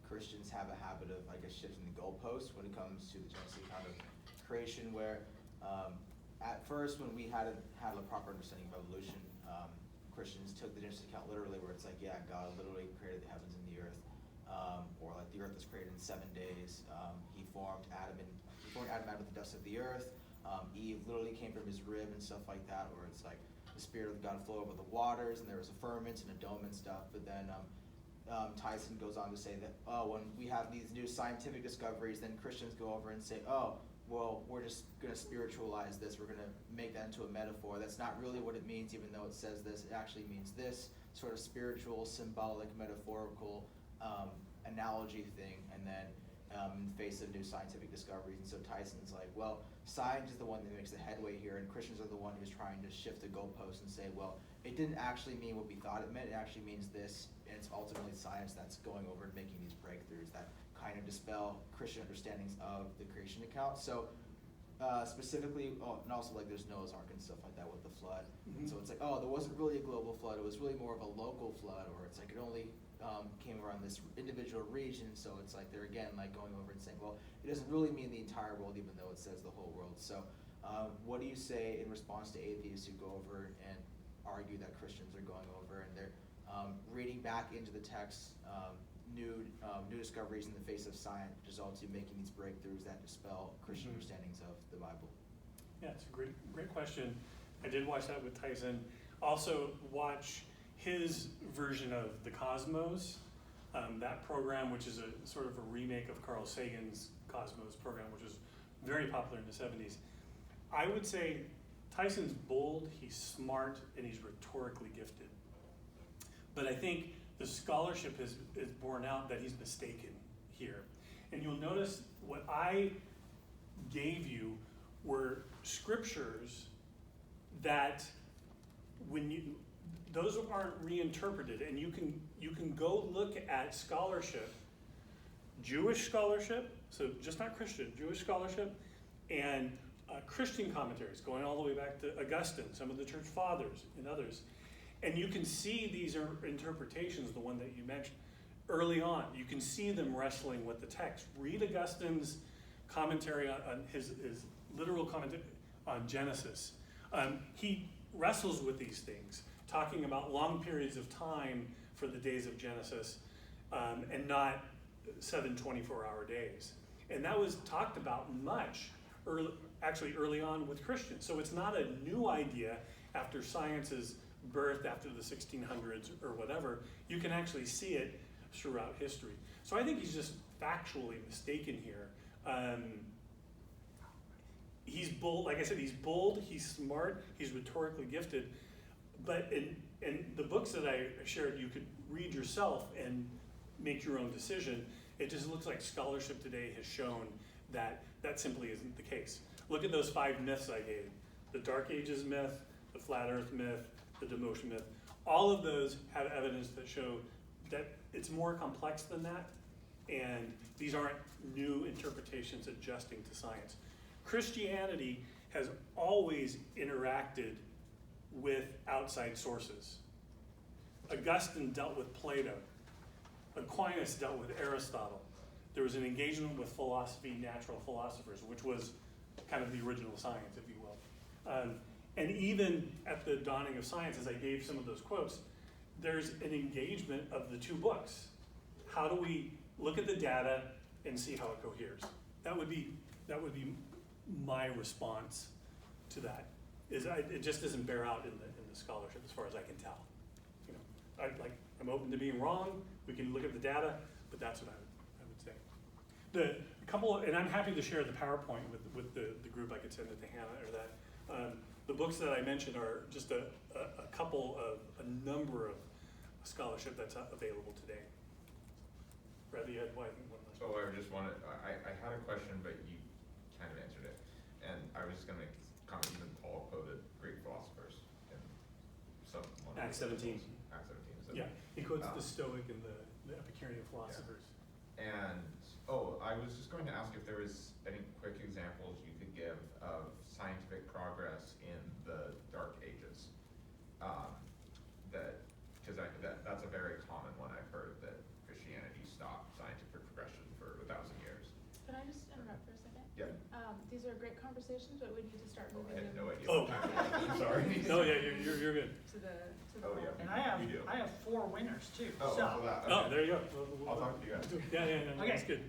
Christians have a habit of, shifting the goalposts when it comes to the Genesis account of creation, where at first, when we had a proper understanding of evolution, Christians took the Genesis account literally, where it's God literally created the heavens and the earth, or the earth was created in 7 days. He formed Adam out of the dust of the earth. Eve literally came from his rib and stuff like that, where it's the Spirit of God flowed over the waters, and there was a firmament and a dome and stuff. But then Tyson goes on to say that, when we have these new scientific discoveries, then Christians go over and say, well, we're just gonna spiritualize this, we're gonna make that into a metaphor. That's not really what it means, even though it says this, it actually means this sort of spiritual, symbolic, metaphorical analogy thing, and then in the face of new scientific discoveries. And so Tyson's like, well, science is the one that makes the headway here, and Christians are the one who's trying to shift the goalpost and say, well, it didn't actually mean what we thought it meant, it actually means this, and it's ultimately science that's going over and making these breakthroughs that kind of dispel Christian understandings of the creation account. So specifically, and also like there's Noah's Ark and stuff like that with the flood. Mhm. And so it's like, oh, there wasn't really a global flood, it was really more of a local flood, or it's like it only came around this individual region. So it's like they're again like going over and saying, well, it doesn't really mean the entire world, even though it says the whole world. So what do you say in response to atheists who go over and argue that Christians are going over and they're reading back into the text new discoveries in the face of science, which is also making these breakthroughs that dispel Christian Mhm. understandings of the Bible? Yeah, it's a great question. I did watch that with Tyson. Also watch his version of the Cosmos, that program, which is a sort of a remake of Carl Sagan's Cosmos program, which was very popular in the 70s. I would say Tyson's bold, he's smart, and he's rhetorically gifted. But I think the scholarship is borne out that he's mistaken here. And you'll notice what I gave you were scriptures that those aren't reinterpreted, and you can go look at scholarship, Jewish scholarship, so just not Christian, Jewish scholarship, and Christian commentaries going all the way back to Augustine, some of the church fathers and others. And you can see these are interpretations, the one that you mentioned early on. You can see them wrestling with the text. Read Augustine's commentary on his literal commentary on Genesis. He wrestles with these things, talking about long periods of time for the days of Genesis, and not 7 24-hour days. And that was talked about much early on with Christians. So it's not a new idea after science's birth after the 1600s or whatever. You can actually see it throughout history. So I think he's just factually mistaken here. He's bold, like I said, he's bold, he's smart, he's rhetorically gifted. But in the books that I shared, you could read yourself and make your own decision. It just looks like scholarship today has shown that that simply isn't the case. Look at those 5 myths I gave. The Dark Ages myth, the Flat Earth myth, the demotion myth. All of those have evidence that show that it's more complex than that, and these aren't new interpretations adjusting to science. Christianity has always interacted with outside sources. Augustine dealt with Plato. Aquinas dealt with Aristotle. There was an engagement with philosophy, natural philosophers, which was kind of the original science, if you will. And even at the dawning of science, as I gave some of those quotes, there's an engagement of the two books. How do we look at the data and see how it coheres? That would be my response to that. It just doesn't bear out in the scholarship as far as I can tell. You know, I'm open to being wrong. We can look at the data, but that's what I would say. And I'm happy to share the PowerPoint with the group. I could send it to Hannah or that. The books that I mentioned are just a couple of a number of scholarship that's available today. Brad, you had one last. So I just wanted, I had a question, but you kind of answered it. And I was just going to comment, even Paul quoted Greek philosophers in one Acts 17. Acts 17. So, Yeah, he quotes the Stoic and the Epicurean philosophers. Yeah. And, I was just going to ask if there was any quick examples you could give of scientific progress in the Dark Ages. That's a very common one I've heard, that Christianity stopped scientific progression for 1,000 years. Can I just interrupt for a second? Yeah. These are great conversations, but we need to start Oh, moving I had them no idea. Oh. I'm sorry. No, yeah, you're good. to the Oh, wall. yeah. And You do. I have 4 winners too. Oh, so. well, that, Oh, okay. there you go. I'll talk to you guys. Yeah, no, Okay. that's good.